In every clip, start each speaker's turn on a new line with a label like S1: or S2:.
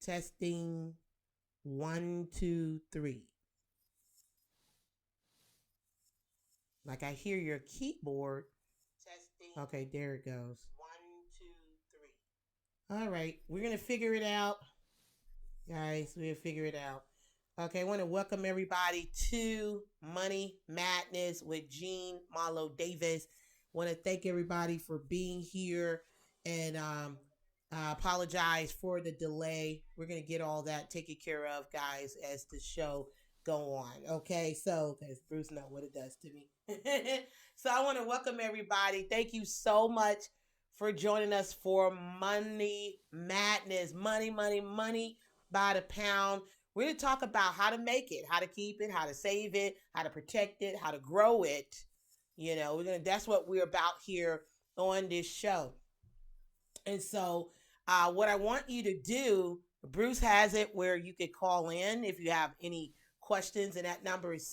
S1: Testing. 1, 2, 3. Like I hear your keyboard. Testing. Okay, there it goes. 1, 2, 3. All right, we're gonna figure it out, guys. We'll figure it out. Okay, I want to welcome everybody to Money Madness with Jean Marlo Davis. Want to thank everybody for being here, and I apologize for the delay. We're gonna get all that taken care of, guys, as the show go on. Okay, so because Bruce knows what it does to me. So I want to welcome everybody. Thank you so much for joining us for Money Madness. Money by the pound. We're going to talk about how to make it, how to keep it, how to save it, how to protect it, how to grow it. You know, that's what we're about here on this show. And so what I want you to do, Bruce has it where you could call in if you have any questions, and that number is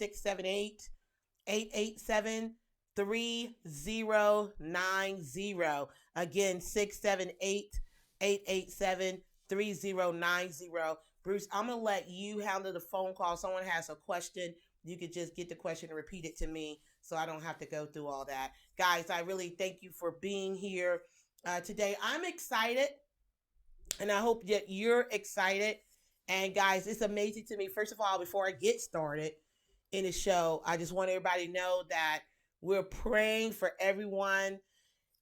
S1: 678-887-3090. Again, 678-887-3090. Bruce, I'm going to let you handle the phone call. Someone has a question. You could just get the question and repeat it to me so I don't have to go through all that. Guys, I really thank you for being here today. I'm excited, and I hope that you're excited. And guys, it's amazing to me. First of all, before I get started in the show, I just want everybody to know that we're praying for everyone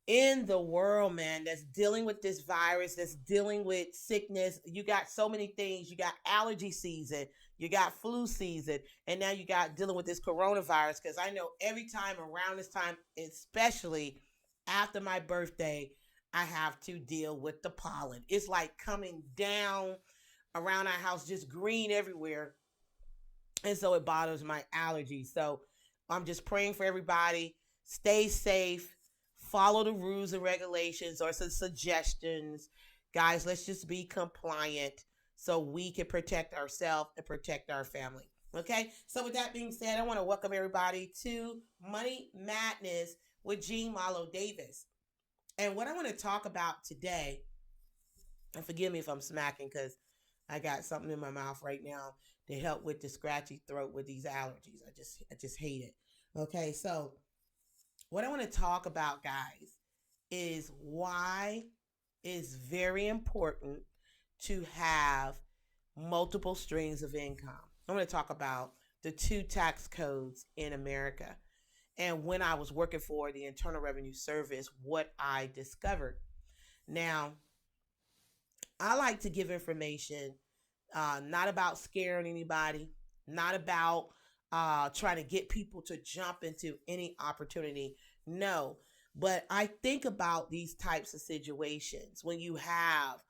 S1: in the world, man, that's dealing with this virus, that's dealing with sickness. You got so many things. You got allergy season, you got flu season, and now you got dealing with this coronavirus. Because I know every time around this time, especially after my birthday, I have to deal with the pollen. It's like coming down around our house, just green everywhere. And so it bothers my allergies. So I'm just praying for everybody. Stay safe. Follow the rules and regulations or some suggestions. Guys, let's just be compliant so we can protect ourselves and protect our family. Okay? So with that being said, I want to welcome everybody to Money Madness with Jean Marlo Davis. And what I want to talk about today, and forgive me if I'm smacking because I got something in my mouth right now to help with the scratchy throat with these allergies. I just hate it. Okay, so what I want to talk about, guys, is why it's very important to have multiple streams of income. I'm going to talk about the 2 tax codes in America. And when I was working for the Internal Revenue Service, what I discovered. Now, I like to give information, not about scaring anybody, not about trying to get people to jump into any opportunity. No, but I think about these types of situations when you have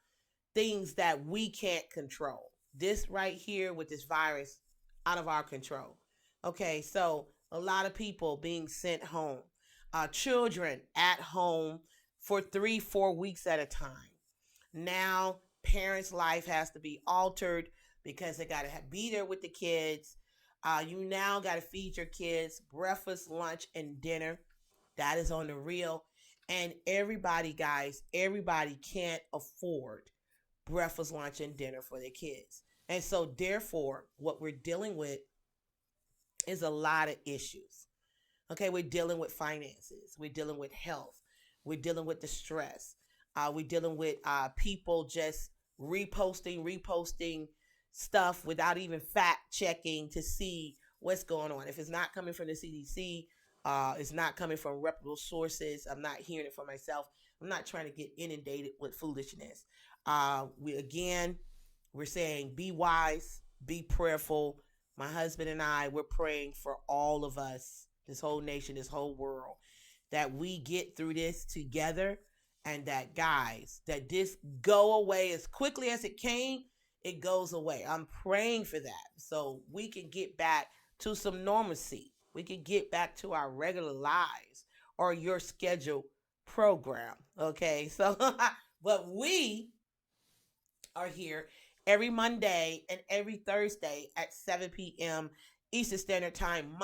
S1: things that we can't control. This right here with this virus, out of our control. Okay, so a lot of people being sent home, children at home for 3-4 weeks at a time. Now, parents' life has to be altered because they got to be there with the kids. You now got to feed your kids breakfast, lunch, and dinner. That is on the real. And everybody, guys, everybody can't afford breakfast, lunch, and dinner for their kids. And so, therefore, what we're dealing with is a lot of issues. Okay, we're dealing with finances. We're dealing with health. We're dealing with the stress. We're dealing with people just reposting stuff without even fact checking to see what's going on. If it's not coming from the CDC, it's not coming from reputable sources. I'm not hearing it for myself. I'm not trying to get inundated with foolishness. We're saying be wise, be prayerful. My husband and I, we're praying for all of us, this whole nation, this whole world, that we get through this together, and that, guys, that this go away as quickly as it came, it goes away. I'm praying for that so we can get back to some normalcy. We can get back to our regular lives or your scheduled program. Okay, so but we are here every Monday and every Thursday at 7 p.m. Eastern Standard Time.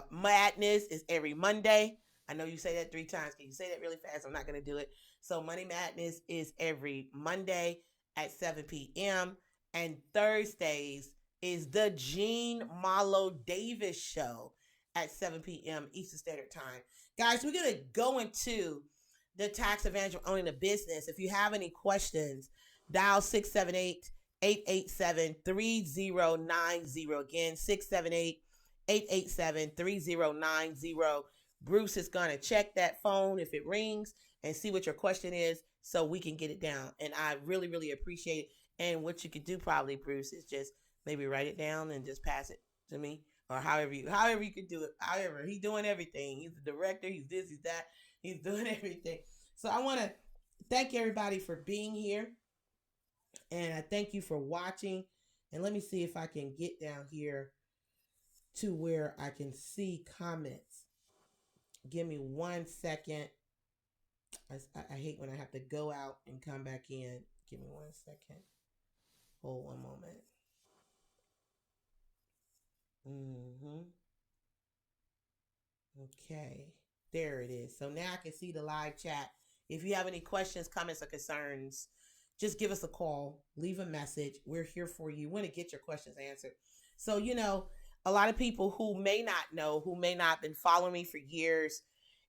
S1: Madness is every Monday. I know you say that 3 times. Can you say that really fast? I'm not going to do it. So Money Madness is every Monday at 7 p.m. And Thursdays is the Jean Marlo Davis show at 7 p.m. Eastern Standard Time. Guys, we're going to go into the tax advantage of owning a business. If you have any questions, dial 678-887-3090. Again, 678-887-3090. Bruce is going to check that phone if it rings and see what your question is so we can get it down. And I really, really appreciate it. And what you could do probably, Bruce, is just maybe write it down and just pass it to me, or however you could do it. However, he's doing everything. He's the director. He's this, he's that. He's doing everything. So I want to thank everybody for being here. And I thank you for watching. And let me see if I can get down here to where I can see comments. Give me 1 second. I hate when I have to go out and come back in. Give me 1 second. Hold one moment. Okay. There it is. So now I can see the live chat. If you have any questions, comments, or concerns, just give us a call. Leave a message. We're here for you. We want to get your questions answered. So, a lot of people who may not know, who may not have been following me for years,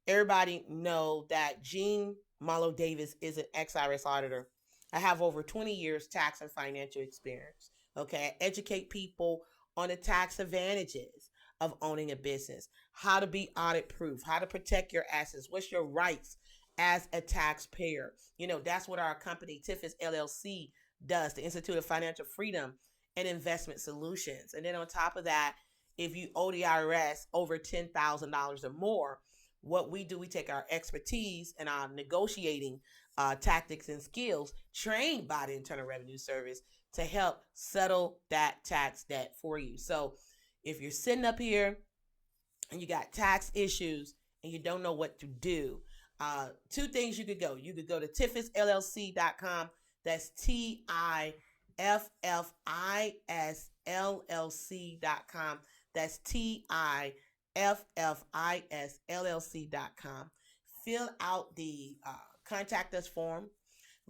S1: everybody know that Jean Marlo Davis is an ex-IRS auditor. I have over 20 years tax and financial experience. Okay, I educate people on the tax advantages of owning a business, how to be audit proof, how to protect your assets, what's your rights as a taxpayer. That's what our company, TIFIS LLC, does, the Institute of Financial Freedom and Investment Solutions. And then on top of that, if you owe the IRS over $10,000 or more, what we do, we take our expertise and our negotiating tactics and skills trained by the Internal Revenue Service to help settle that tax debt for you. So if you're sitting up here and you got tax issues and you don't know what to do, two things you could go. You could go to TIFISLLC.com. That's TIFISLLC.com. That's TIFISLLC.com. Fill out the contact us form.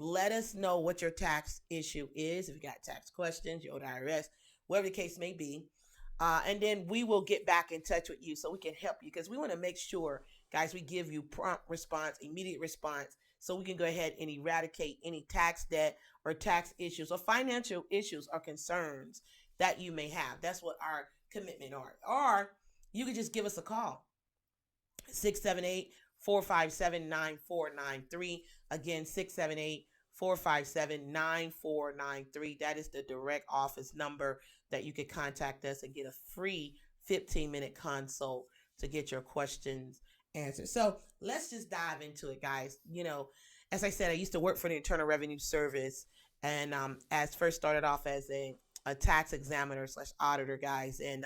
S1: Let us know what your tax issue is. If you got tax questions, you owe the IRS, whatever the case may be. And then we will get back in touch with you so we can help you, because we want to make sure, guys, we give you prompt response, immediate response, so we can go ahead and eradicate any tax debt or tax issues or financial issues or concerns that you may have. That's what our commitment are. Or you can just give us a call, 678-457-9493. Again, 678-457-9493. That is the direct office number that you could contact us and get a free 15-minute consult to get your questions answered. So let's just dive into it, guys. As I said, I used to work for the Internal Revenue Service, and as first started off as a tax examiner / auditor, guys. And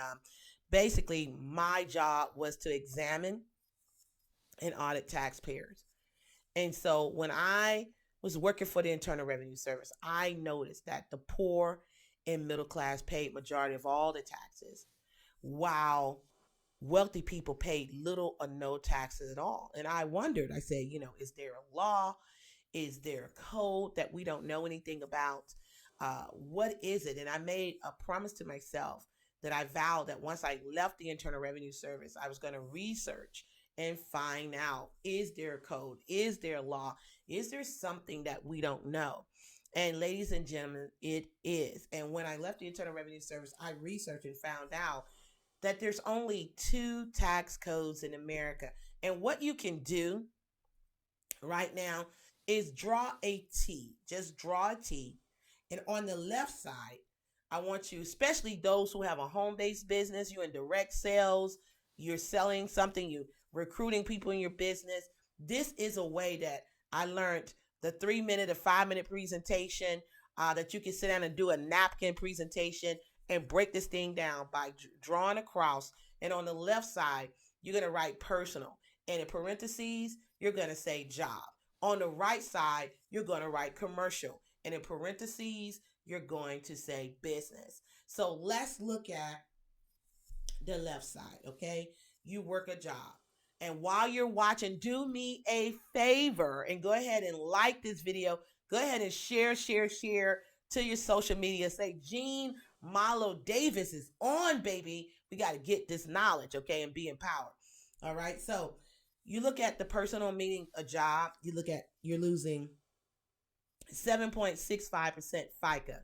S1: basically my job was to examine and audit taxpayers. And so when I was working for the Internal Revenue Service, I noticed that the poor and middle class paid majority of all the taxes, while wealthy people paid little or no taxes at all. And I wondered, I said, is there a law? Is there a code that we don't know anything about? What is it? And I made a promise to myself that I vowed that once I left the Internal Revenue Service, I was going to research and find out, is there a code? Is there a law? Is there something that we don't know? And ladies and gentlemen, it is. And when I left the Internal Revenue Service, I researched and found out that there's only 2 tax codes in America. And what you can do right now is draw a T. Just draw a T. And on the left side, I want you, especially those who have a home-based business, you're in direct sales, you're selling something, you're recruiting people in your business. This is a way that I learned the 3-minute or 5-minute presentation that you can sit down and do a napkin presentation and break this thing down by drawing a cross. And on the left side, you're going to write personal. And in parentheses, you're going to say job. On the right side, you're going to write commercial. And in parentheses, you're going to say business. So let's look at the left side, okay? You work a job. And while you're watching, do me a favor and go ahead and like this video. Go ahead and share to your social media. Say, Gene Marlo Davis is on, baby. We got to get this knowledge, okay, and be empowered. All right. So you look at the person on meeting a job, you're losing 7.65% FICA,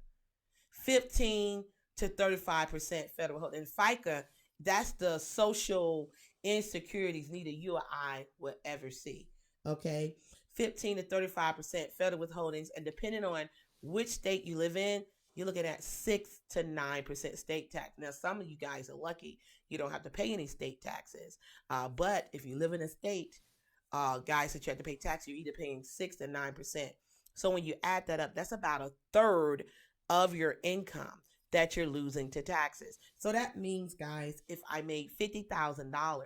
S1: 15 to 35% federal holding. And FICA, that's the social insecurities neither you or I will ever see. Okay. 15 to 35% federal withholdings. And depending on which state you live in, you're looking at 6 to 9% state tax. Now, some of you guys are lucky. You don't have to pay any state taxes. But if you live in a state, guys, that you have to pay tax, you're either paying 6 to 9%. So when you add that up, that's about a third of your income that you're losing to taxes. So that means, guys, if I made $50,000,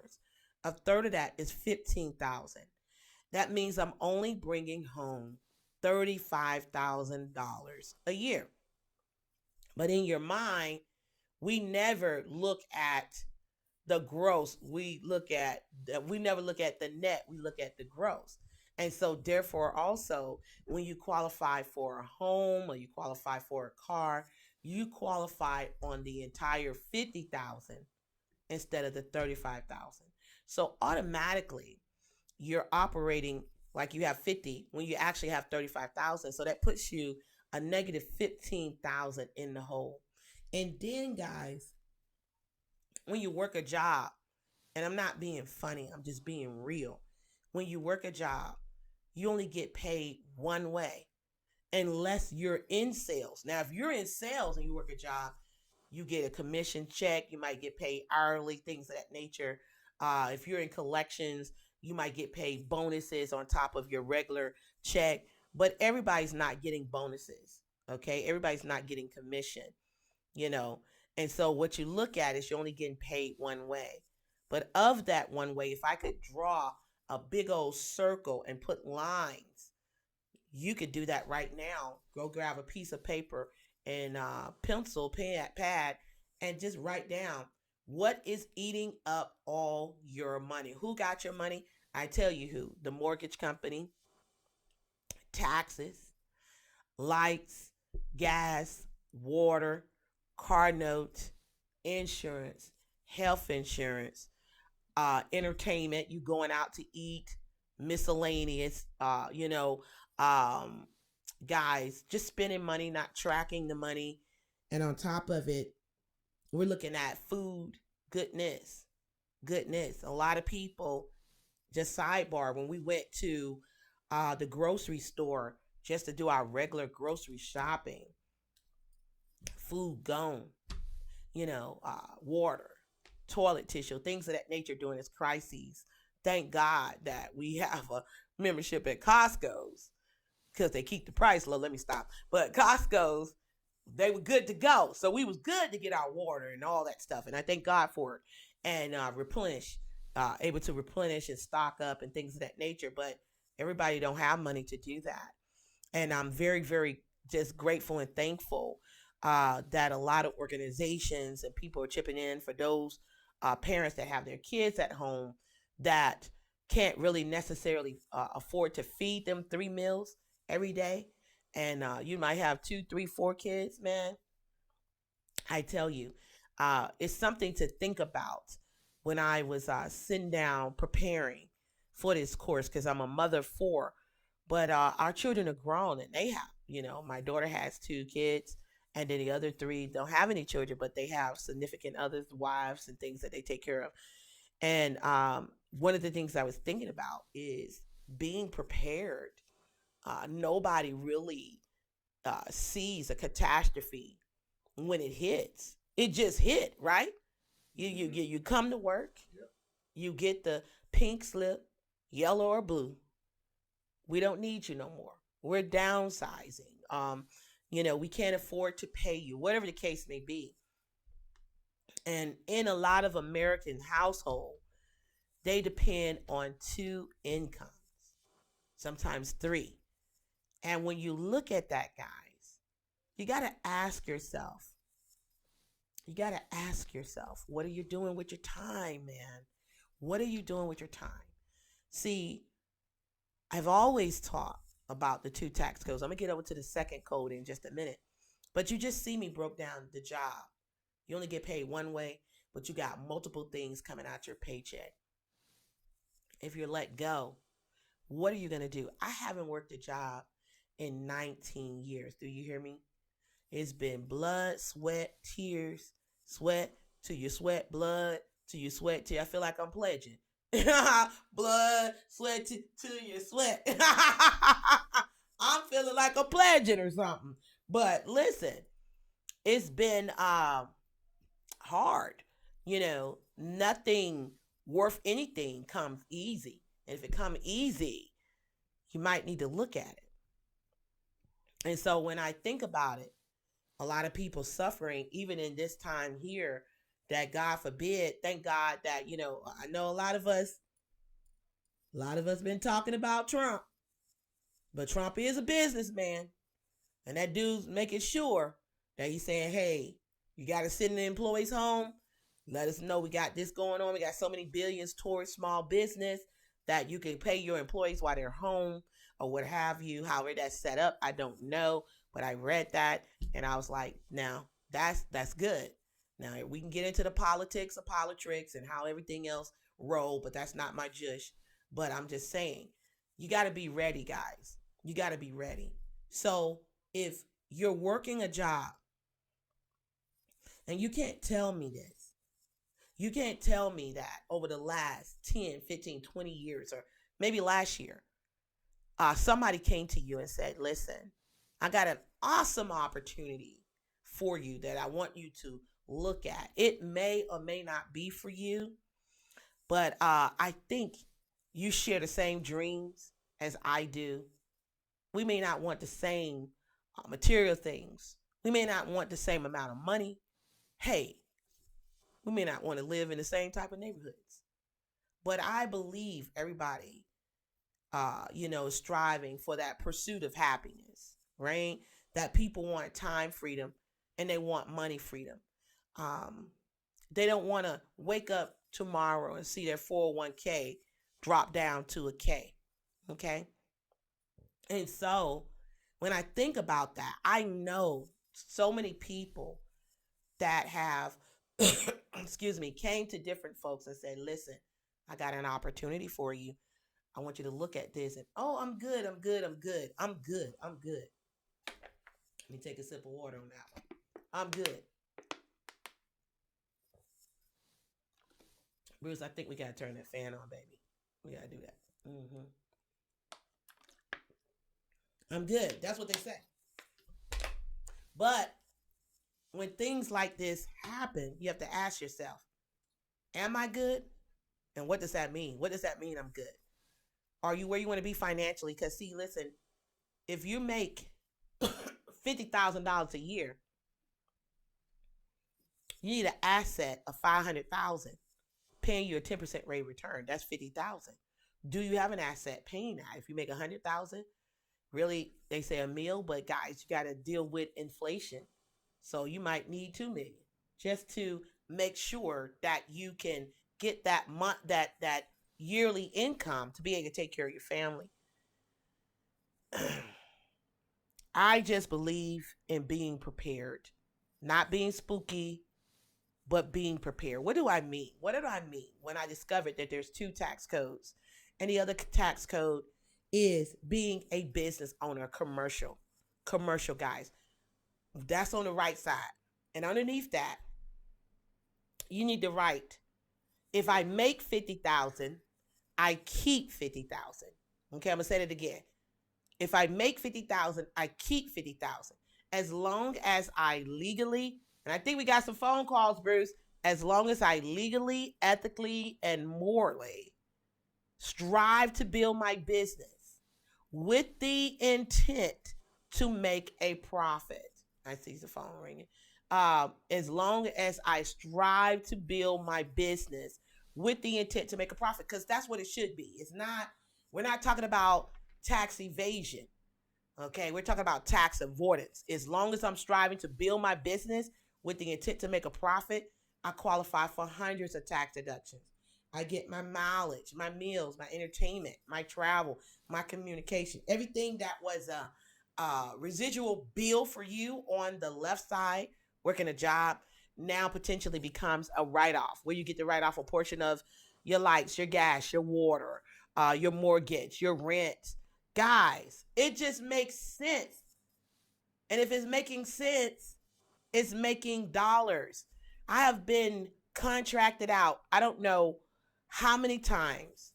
S1: a third of that is $15,000. That means I'm only bringing home $35,000 a year. But in your mind, we never look at the gross. We never look at the net. We look at the gross. And so therefore also, when you qualify for a home or you qualify for a car, you qualify on the entire $50,000 instead of the $35,000. So automatically you're operating like you have 50 when you actually have 35,000. So that puts you a negative 15,000 in the hole. And then, guys, when you work a job, and I'm not being funny, I'm just being real. When you work a job, you only get paid one way unless you're in sales. Now, if you're in sales and you work a job, you get a commission check. You might get paid hourly, things of that nature. If you're in collections, you might get paid bonuses on top of your regular check. But everybody's not getting bonuses, okay? Everybody's not getting commission, you know. And so what you look at is you're only getting paid one way. But of that one way, if I could draw a big old circle and put lines, you could do that right now. Go grab a piece of paper and pencil, pad, and just write down what is eating up all your money. Who got your money? I tell you who. The mortgage company, taxes, lights, gas, water, car note, insurance, health insurance, entertainment, you going out to eat, miscellaneous, guys, just spending money, not tracking the money. And on top of it, we're looking at food, goodness. A lot of people, just sidebar, when we went to the grocery store just to do our regular grocery shopping, food gone, water, toilet tissue, things of that nature during this crisis. Thank God that we have a membership at Costco's because they keep the price low. Let me stop. But Costco's, they were good to go. So we was good to get our water and all that stuff. And I thank God for it. And able to replenish and stock up and things of that nature. But everybody don't have money to do that. And I'm very, very just grateful and thankful that a lot of organizations and people are chipping in for those parents that have their kids at home that can't really necessarily afford to feed them 3 meals every day. And you might have 2, 3, 4 kids, man. I tell you, it's something to think about when I was sitting down preparing for this course, because I'm a mother of 4. But our children are grown and they have, my daughter has 2 kids. And then the other 3 don't have any children, but they have significant others, wives, and things that they take care of. And one of the things I was thinking about is being prepared. Nobody really sees a catastrophe when it hits. It just hit, right? You come to work, yep. You get the pink slip, yellow or blue. We don't need you no more. We're downsizing. We can't afford to pay you, whatever the case may be. And in a lot of American households, they depend on 2 incomes, sometimes 3. And when you look at that, guys, you got to ask yourself, what are you doing with your time, man? What are you doing with your time? See, I've always taught about the 2 tax codes. I'm going to get over to the second code in just a minute. But you just see me broke down the job. You only get paid one way, but you got multiple things coming out your paycheck. If you're let go, what are you going to do? I haven't worked a job in 19 years. Do you hear me? It's been blood, sweat, tears, sweat till you sweat, blood till you sweat, till I feel like I'm pledging. Blood, sweat till you sweat. I'm feeling like I'm pledging or something. But listen, it's been hard. You know, nothing worth anything comes easy. And if it comes easy, you might need to look at it. And so when I think about it, a lot of people suffering, even in this time here, that God forbid, thank God that, you know, I know a lot of us been talking about Trump, but Trump is a businessman. And that dude's making sure that he's saying, hey, you got to send the employees home. Let us know we got this going on. We got so many billions towards small business that you can pay your employees while they're home or what have you. However that's set up, I don't know. But I read that and I was like, now that's good. Now we can get into the politics of politics and how everything else roll, but that's not my jush. But I'm just saying, you got to be ready, guys. You got to be ready. So if you're working a job and you can't tell me this, you can't tell me that over the last 10, 15, 20 years, or maybe last year, somebody came to you and said, listen, I got an awesome opportunity for you that I want you to look at. It may or may not be for you, but I think you share the same dreams as I do. We may not want the same material things. We may not want the same amount of money. Hey, we may not want to live in the same type of neighborhoods. But I believe everybody, is striving for that pursuit of happiness, right? That people want time freedom and they want money freedom. They don't want to wake up tomorrow and see their 401k drop down to a K, okay? And so when I think about that, I know so many people that have, came to different folks and said, listen, I got an opportunity for you. I want you to look at this and, oh, I'm good. Let me take a sip of water on that one. I'm good. Bruce, I think we got to turn that fan on, baby. We got to do that. Mm-hmm. I'm good. That's what they say. But when things like this happen, you have to ask yourself, am I good? And what does that mean? What does that mean I'm good? Are you where you want to be financially? Because see, listen, if you make $50,000 a year, you need an asset of $500,000 paying you a 10% rate of return. That's $50,000. Do you have an asset paying that? If you make $100,000, really, they say a meal, but guys, you got to deal with inflation. So you might need $2 million just to make sure that you can get that that yearly income to be able to take care of your family. I just believe in being prepared, not being spooky, but being prepared. What do I mean? What did I mean when I discovered that there's 2 tax codes and the other tax code is being a business owner, commercial guys. That's on the right side. And underneath that, you need to write, if I make $50,000, I keep $50,000. Okay, I'm going to say it again. If I make $50,000, I keep $50,000. As long as I legally, and I think we got some phone calls, Bruce, as long as I legally, ethically, and morally strive to build my business with the intent to make a profit. I see the phone ringing. As long as I strive to build my business with the intent to make a profit, because that's what it should be. We're not talking about tax evasion. Okay, we're talking about tax avoidance. As long as I'm striving to build my business with the intent to make a profit, I qualify for hundreds of tax deductions. I get my mileage, my meals, my entertainment, my travel, my communication, everything that was a residual bill for you on the left side, working a job, now potentially becomes a write off where you get to write off a portion of your lights, your gas, your water, your mortgage, your rent. Guys, it just makes sense. And if it's making sense, it's making dollars. I have been contracted out, I don't know how many times,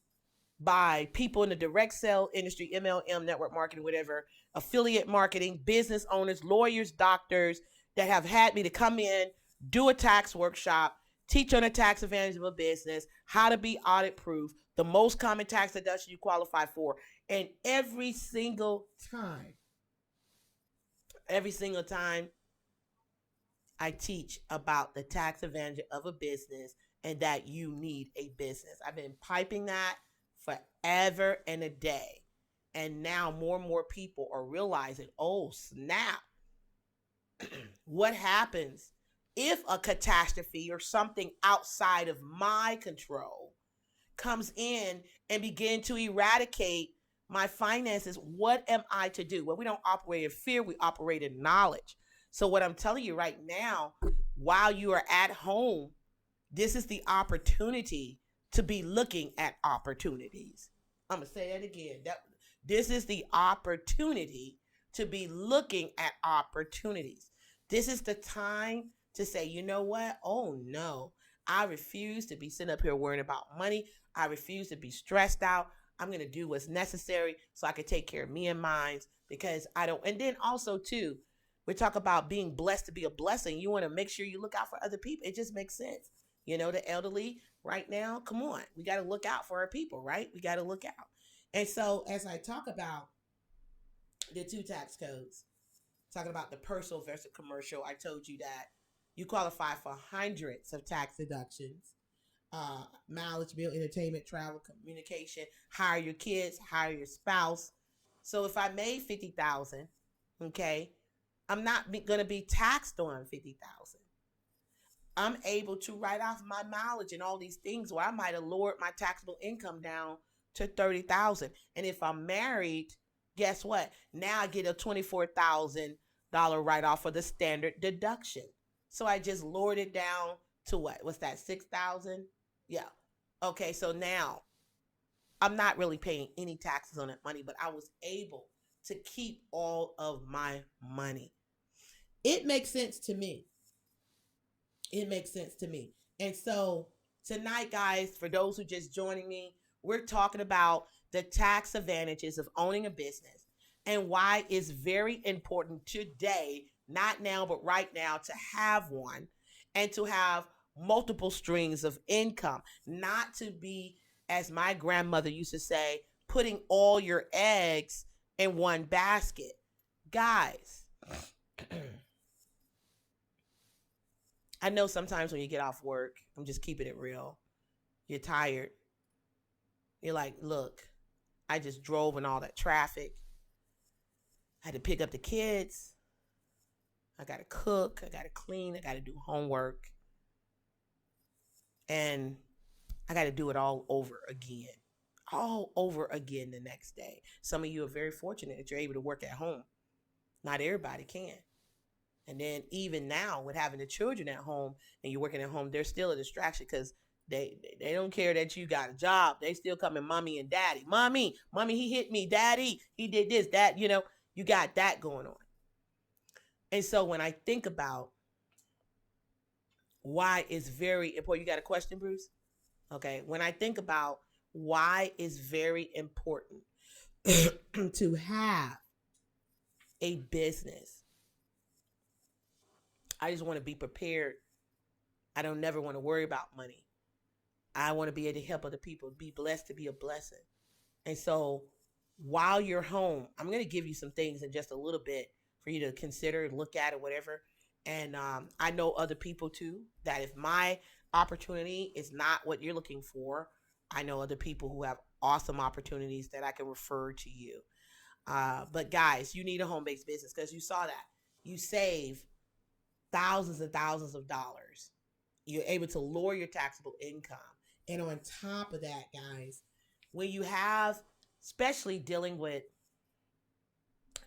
S1: by people in the direct sale industry, MLM, network marketing, whatever, affiliate marketing, business owners, lawyers, doctors, that have had me to come in, do a tax workshop, teach on the tax advantage of a business, how to be audit proof, the most common tax deduction you qualify for. And every single time I teach about the tax advantage of a business and that you need a business. I've been piping that forever and a day. And now more and more people are realizing, oh, snap. What happens if a catastrophe or something outside of my control comes in and begin to eradicate my finances? What am I to do? Well, we don't operate in fear, we operate in knowledge. So what I'm telling you right now, while you are at home, this is the opportunity to be looking at opportunities. I'm going to say that again. This is the opportunity to be looking at opportunities. This is the time to say, you know what? Oh no, I refuse to be sitting up here worrying about money. I refuse to be stressed out. I'm going to do what's necessary so I can take care of me and mine, because I don't. And then also too, we talk about being blessed to be a blessing. You want to make sure you look out for other people. It just makes sense. You know, the elderly right now, come on. We got to look out for our people, right? We got to look out. And so as I talk about the two tax codes, talking about the personal versus commercial, I told you that you qualify for hundreds of tax deductions. Mileage, bill, entertainment, travel, communication, hire your kids, hire your spouse. So if I made 50,000, okay, I'm not going to be taxed on 50,000. I'm able to write off my mileage and all these things where I might have lowered my taxable income down to 30,000. And if I'm married, guess what? Now I get a $24,000 write off for the standard deduction. So I just lowered it down to what? What's that? 6,000? Yeah. Okay, so now I'm not really paying any taxes on that money, but I was able to keep all of my money. It makes sense to me. It makes sense to me. And so tonight, guys, for those who just joining me, we're talking about the tax advantages of owning a business and why it's very important today, not now, but right now, to have one and to have multiple streams of income, not to be, as my grandmother used to say, putting all your eggs in one basket. Guys, I know sometimes when you get off work, I'm just keeping it real, you're tired. You're like, look, I just drove in all that traffic. I had to pick up the kids. I got to cook. I got to clean. I got to do homework. And I got to do it all over again. All over again the next day. Some of you are very fortunate that you're able to work at home. Not everybody can. And then even now with having the children at home and you're working at home, there's still a distraction because they don't care that you got a job. They still coming mommy and daddy. Mommy, he hit me. Daddy, he did this, that, you got that going on. And so when I think about why it's very important, you got a question, Bruce? Okay. When I think about why it's very important to have a business, I just want to be prepared. I don't never want to worry about money. I want to be able to help other people, be blessed to be a blessing. And so while you're home, I'm going to give you some things in just a little bit for you to consider, look at it, whatever. And I know other people too, that if my opportunity is not what you're looking for, I know other people who have awesome opportunities that I can refer to you. But guys, you need a home-based business because you saw that. You save thousands and thousands of dollars. You're able to lower your taxable income. And on top of that, guys, when you have, especially dealing with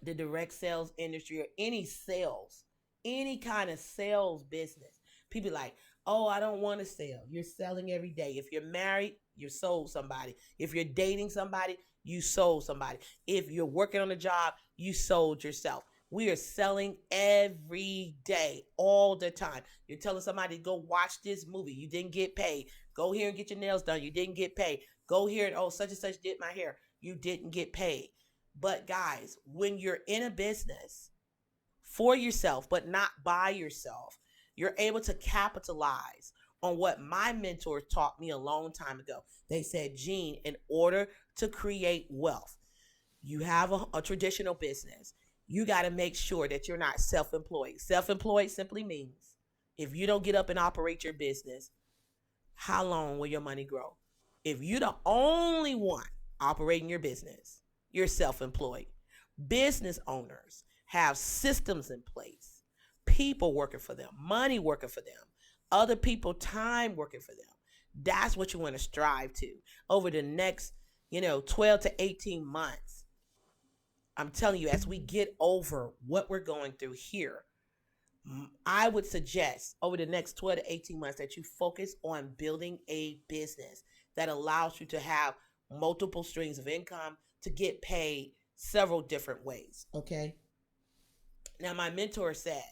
S1: the direct sales industry or any sales, any kind of sales business, people like, oh, I don't want to sell. You're selling every day. If you're married, you sold somebody. If you're dating somebody, you sold somebody. If you're working on a job, you sold yourself. We are selling every day, all the time. You're telling somebody to go watch this movie. You didn't get paid. Go here and get your nails done. You didn't get paid. Go here and, oh, such and such did my hair. You didn't get paid. But guys, when you're in a business for yourself, but not by yourself, you're able to capitalize on what my mentors taught me a long time ago. They said, Gene, in order to create wealth, you have a traditional business. You got to make sure that you're not self-employed. Self-employed simply means if you don't get up and operate your business, how long will your money grow? If you're the only one operating your business, you're self-employed. Business owners have systems in place, people working for them, money working for them, other people time working for them. That's what you want to strive to over the next, 12 to 18 months. I'm telling you, as we get over what we're going through here, I would suggest over the next 12 to 18 months that you focus on building a business that allows you to have multiple streams of income to get paid several different ways. Okay. Now, my mentor said,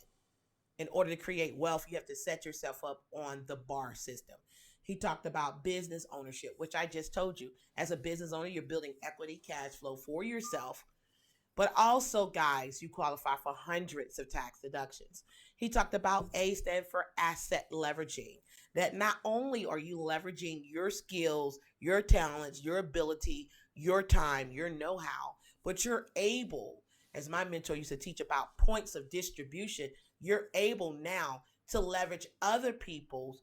S1: in order to create wealth, you have to set yourself up on the bar system. He talked about business ownership, which I just told you. As a business owner, you're building equity, cash flow for yourself. But also, guys, you qualify for hundreds of tax deductions. He talked about A stand for asset leveraging. That not only are you leveraging your skills, your talents, your ability, your time, your know-how, but you're able, as my mentor used to teach about points of distribution, you're able now to leverage other people's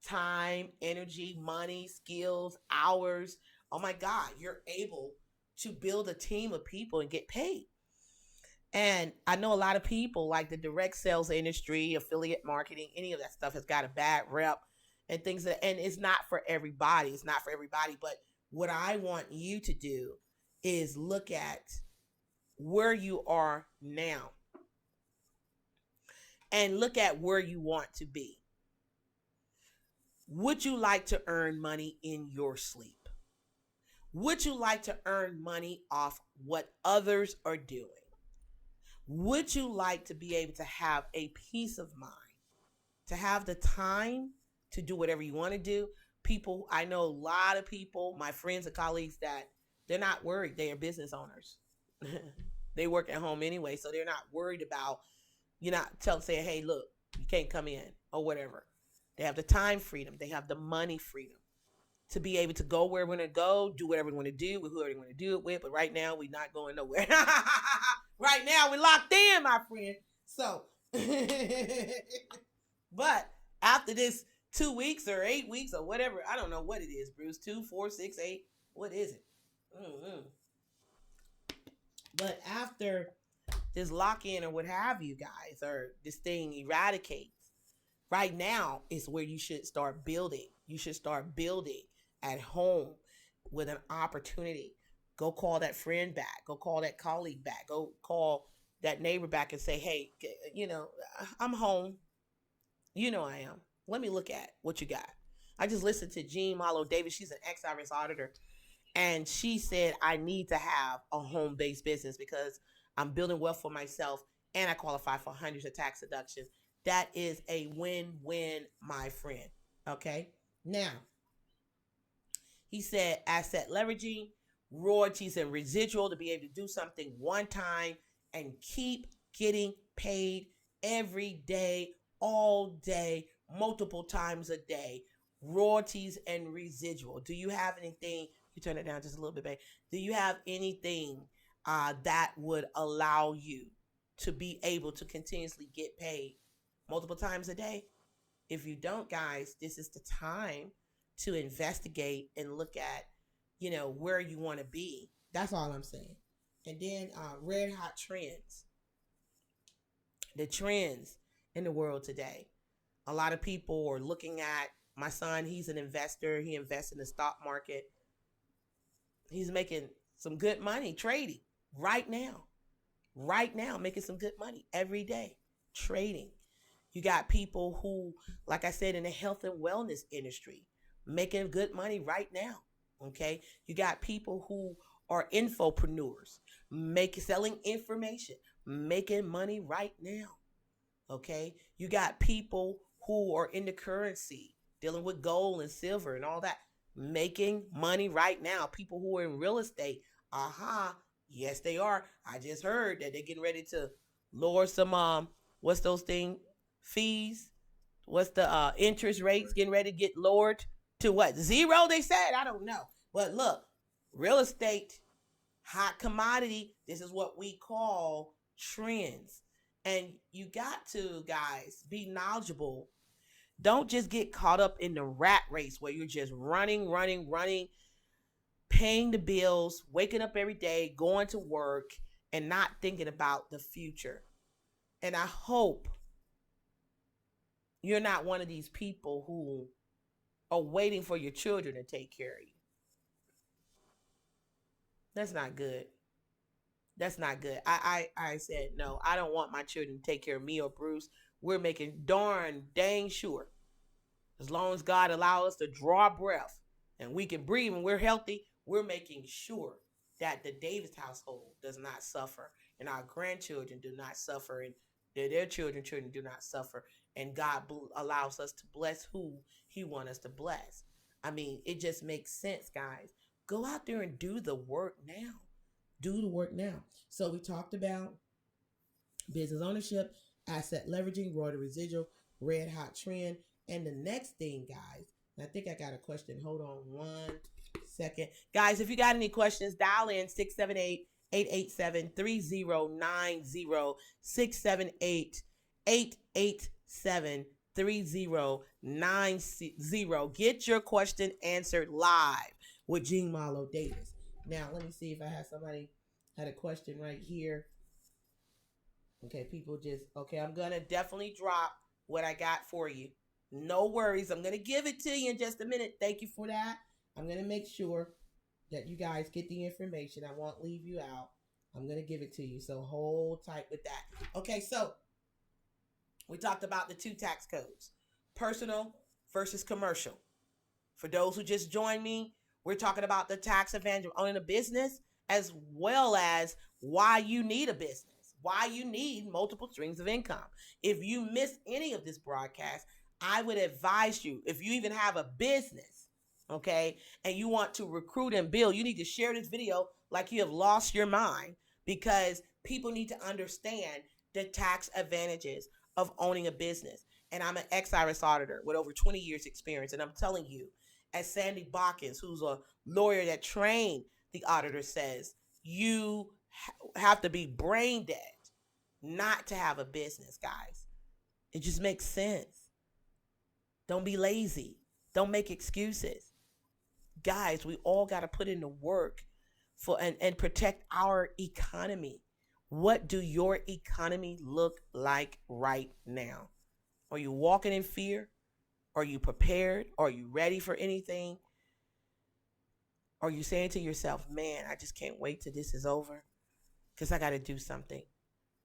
S1: time, energy, money, skills, hours. Oh my God, you're able to build a team of people and get paid. And I know a lot of people like the direct sales industry, affiliate marketing, any of that stuff has got a bad rep and things that, and it's not for everybody. It's not for everybody. But what I want you to do is look at where you are now and look at where you want to be. Would you like to earn money in your sleep? Would you like to earn money off what others are doing? Would you like to be able to have a peace of mind, to have the time to do whatever you want to do? People, I know a lot of people, my friends and colleagues, that they're not worried. They are business owners. They work at home anyway, so they're not worried about, you're not saying, hey, look, you can't come in or whatever. They have the time freedom. They have the money freedom to be able to go where we're going to go, do whatever we want to do with whoever we want to do it with. But right now, we're not going nowhere. Right now, we're locked in, my friend. So, but after this 2 weeks or 8 weeks or whatever, I don't know what it is, Bruce, 2, 4, 6, 8. What is it? But after this lock-in or what have you guys, or this thing eradicates, right now is where you should start building. You should start building at home with an opportunity. Go call that friend back. Go call that colleague back. Go call that neighbor back and say, hey, I'm home. I am. Let me look at what you got. I just listened to Marlo Davis. She's an ex-IRS auditor. And she said, I need to have a home-based business because I'm building wealth for myself and I qualify for hundreds of tax deductions. That is a win-win, my friend. Okay? Now, he said asset leveraging, royalties and residual to be able to do something one time and keep getting paid every day, all day, multiple times a day. Royalties and residual. Do you have anything? You turn it down just a little bit, babe. Do you have anything that would allow you to be able to continuously get paid multiple times a day? If you don't, guys, this is the time to investigate and look at, where you want to be. That's all I'm saying. And then red hot trends. The trends in the world today. A lot of people are looking at My son, he's an investor. He invests in the stock market. He's making some good money trading right now. Right now, making some good money every day trading. You got people who, like I said, in the health and wellness industry, making good money right now. Okay. You got people who are infopreneurs, selling information, making money right now. Okay. You got people who are in the currency, dealing with gold and silver and all that, making money right now. People who are in real estate. Aha. Yes, they are. I just heard that they're getting ready to lower some what's those things? Fees. What's the interest rates getting ready to get lowered to what? Zero, they said? I don't know. But look, real estate, hot commodity, this is what we call trends. And you got to, guys, be knowledgeable. Don't just get caught up in the rat race where you're just running, paying the bills, waking up every day, going to work, and not thinking about the future. And I hope you're not one of these people who are waiting for your children to take care of you. That's not good. That's not good. I said, no, I don't want my children to take care of me or Bruce. We're making dang sure, as long as God allows us to draw breath and we can breathe and we're healthy, we're making sure that the Davis household does not suffer and our grandchildren do not suffer and their children do not suffer. And God allows us to bless who he wants us to bless. I mean, it just makes sense, guys. Go out there and do the work now. Do the work now. So we talked about business ownership, asset leveraging, royalty residual, red hot trend. And the next thing, guys, and I think I got a question. Hold on one second. Guys, if you got any questions, dial in 678-887-3090, 678-887-3090. Get your question answered live with Jean Marlo Davis. Now, let me see if I have somebody had a question right here. Okay, I'm going to definitely drop what I got for you. No worries. I'm going to give it to you in just a minute. Thank you for that. I'm going to make sure that you guys get the information. I won't leave you out. I'm going to give it to you. So hold tight with that. Okay, so we talked about the two tax codes, personal versus commercial. For those who just joined me, we're talking about the tax advantage of owning a business as well as why you need a business. Why you need multiple streams of income. If you miss any of this broadcast, I would advise you, if you even have a business, okay, and you want to recruit and build, you need to share this video like you have lost your mind, because people need to understand the tax advantages of owning a business. And I'm an ex-IRS auditor with over 20 years experience. And I'm telling you, as Sandy Bockins, who's a lawyer that trained the auditor, says, you have to be brain dead not to have a business, guys. It just makes sense. Don't be lazy. Don't make excuses. Guys, we all got to put in the work for and protect our economy. What do your economy look like right now? Are you walking in fear? Are you prepared? Are you ready for anything? Are you saying to yourself, man, I just can't wait till this is over because I got to do something?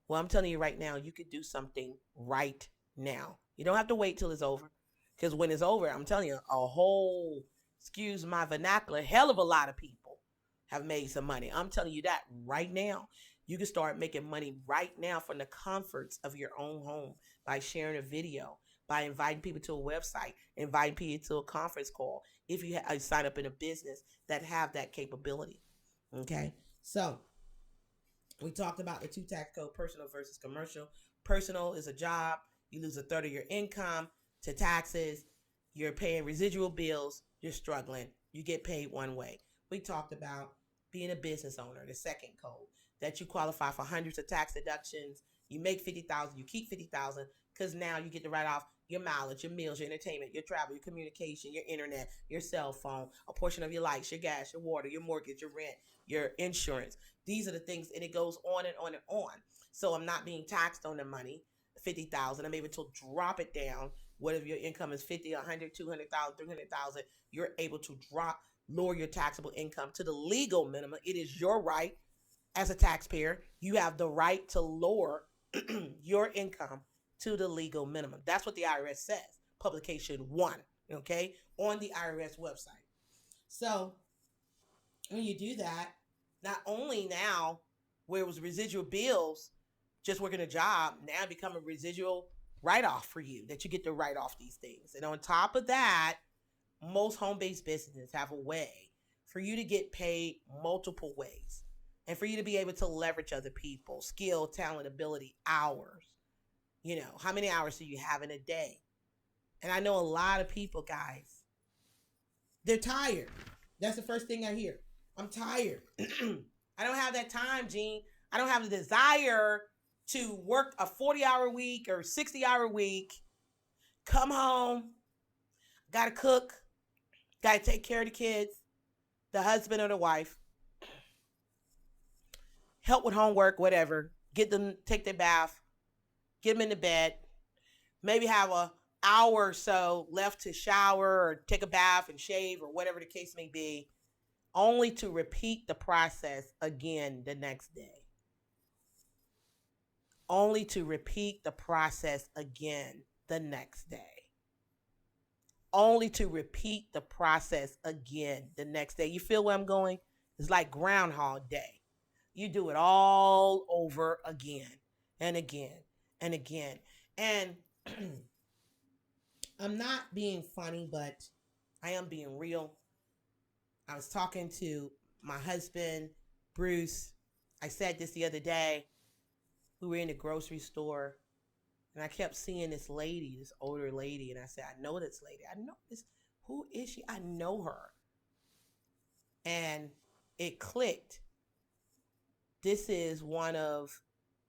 S1: Well, I'm telling you right now, you could do something right now. You don't have to wait till it's over, because when it's over, I'm telling you, a whole, excuse my vernacular, hell of a lot of people have made some money. I'm telling you that right now. You can start making money right now from the comforts of your own home by sharing a video, by inviting people to a website, inviting people to a conference call, if you sign up in a business that have that capability. Okay, so we talked about the two tax code, personal versus commercial. Personal is a job. You lose a third of your income to taxes. You're paying residual bills. You're struggling. You get paid one way. We talked about being a business owner, the second code, that you qualify for hundreds of tax deductions. You make $50,000, you keep $50,000, because now you get to write off your mileage, your meals, your entertainment, your travel, your communication, your internet, your cell phone, a portion of your lights, your gas, your water, your mortgage, your rent, your insurance. These are the things, and it goes on and on and on. So I'm not being taxed on the money, $50,000. I'm able to drop it down What if your income is 50, 100, 200,000, 300,000? You're able to lower your taxable income to the legal minimum. It is your right as a taxpayer. You have the right to lower your income to the legal minimum. That's what the IRS says. Publication 1, okay, on the IRS website. So when you do that, not only now where it was residual bills, just working a job, now become a residual write-off for you, that you get to write off these things. And on top of that, most home-based businesses have a way for you to get paid multiple ways and for you to be able to leverage other people, skill, talent, ability, hours. You know, how many hours do you have in a day? And I know a lot of people, guys, they're tired. That's the first thing I hear. I'm tired. I don't have that time, Gene. I don't have the desire to work a 40-hour week or 60-hour week, come home, got to cook, got to take care of the kids, the husband or the wife, help with homework, whatever, get them, take their bath, get them into bed, maybe have an hour or so left to shower or take a bath and shave or whatever the case may be, only to repeat the process again the next day. Only to repeat the process again the next day. Only to repeat the process again the next day. You feel where I'm going? It's like Groundhog Day. You do it all over again and again and again. And I'm not being funny, but I am being real. I was talking to my husband, Bruce. I said this the other day. We were in the grocery store, and I kept seeing this lady, this older lady, and I said, I know this lady. I know this. Who is she? I know her. And it clicked. This is one of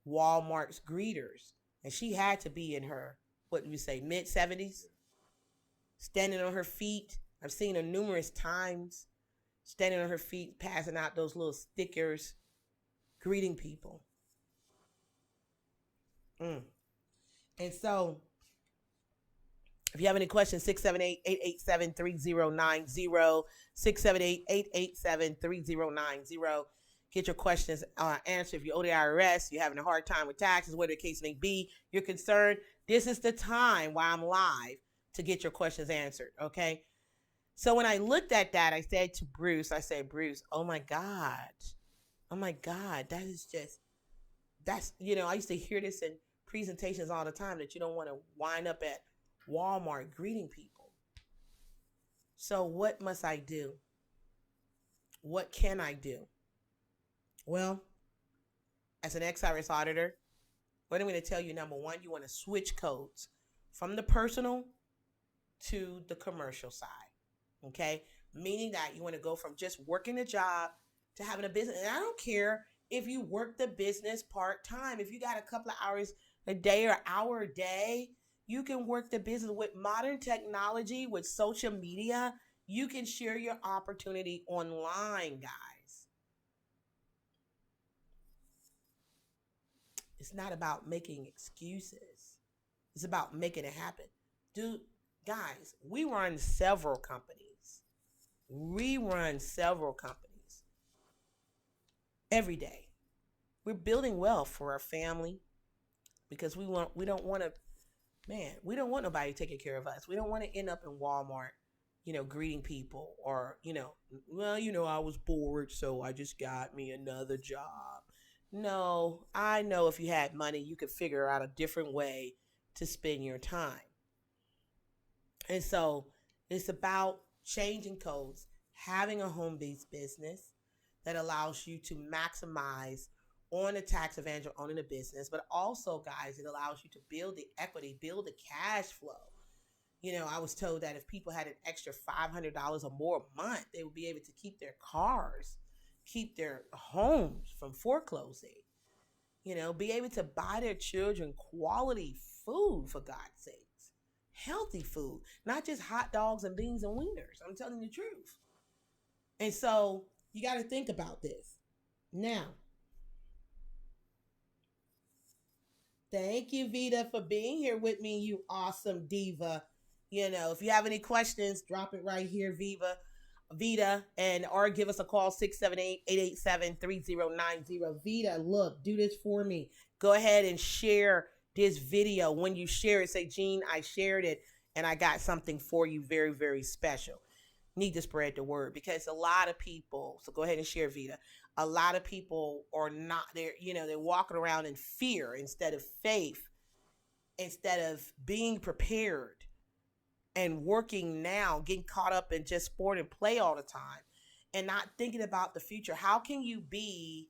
S1: Walmart's greeters, and she had to be in her, what do you say, mid-70s? Standing on her feet. I've seen her numerous times, standing on her feet, passing out those little stickers, greeting people. And so, if you have any questions, 678-887-3090, 678-887-3090. Get your questions answered. If you owe the IRS, you're having a hard time with taxes, whatever the case may be, you're concerned, this is the time while I'm live to get your questions answered, okay? So when I looked at that, I said to Bruce, Bruce, oh my God, that is just, that's, I used to hear this in presentations all the time, that you don't want to wind up at Walmart greeting people. So what must I do? What can I do? Well, as an ex-IRS auditor, what I'm going to tell you, number one, you want to switch codes from the personal to the commercial side, okay? Meaning that you want to go from just working a job to having a business. And I don't care if you work the business part-time. If you got a couple of hours a day or hour a day, you can work the business. With modern technology, with social media, you can share your opportunity online, guys. It's not about making excuses. It's about making it happen. Dude, guys, we run several companies. Every day. We're building wealth for our family because we don't want nobody taking care of us. We don't want to end up in Walmart, greeting people or, I was bored, so I just got me another job. No, I know if you had money, you could figure out a different way to spend your time. And so it's about changing codes, having a home-based business that allows you to maximize on the tax advantage of owning a business, but also, guys, it allows you to build the equity, build the cash flow. I was told that if people had an extra $500 or more a month, they would be able to keep their cars, keep their homes from foreclosing, be able to buy their children quality food, for God's sakes, healthy food, not just hot dogs and beans and wieners. I'm telling you the truth. And so you got to think about this. Now, Thank you, Vita, for being here with me, you awesome diva. If you have any questions, drop it right here, Vita, and or give us a call 678-887-3090. Vita, look, do this for me. Go ahead and share this video. When you share it, say, Gene, I shared it, and I got something for you very, very special. Need to spread the word because a lot of people, so go ahead and share, Vita. A lot of people are not there, they're walking around in fear instead of faith, instead of being prepared and working now, getting caught up in just sport and play all the time and not thinking about the future. How can you be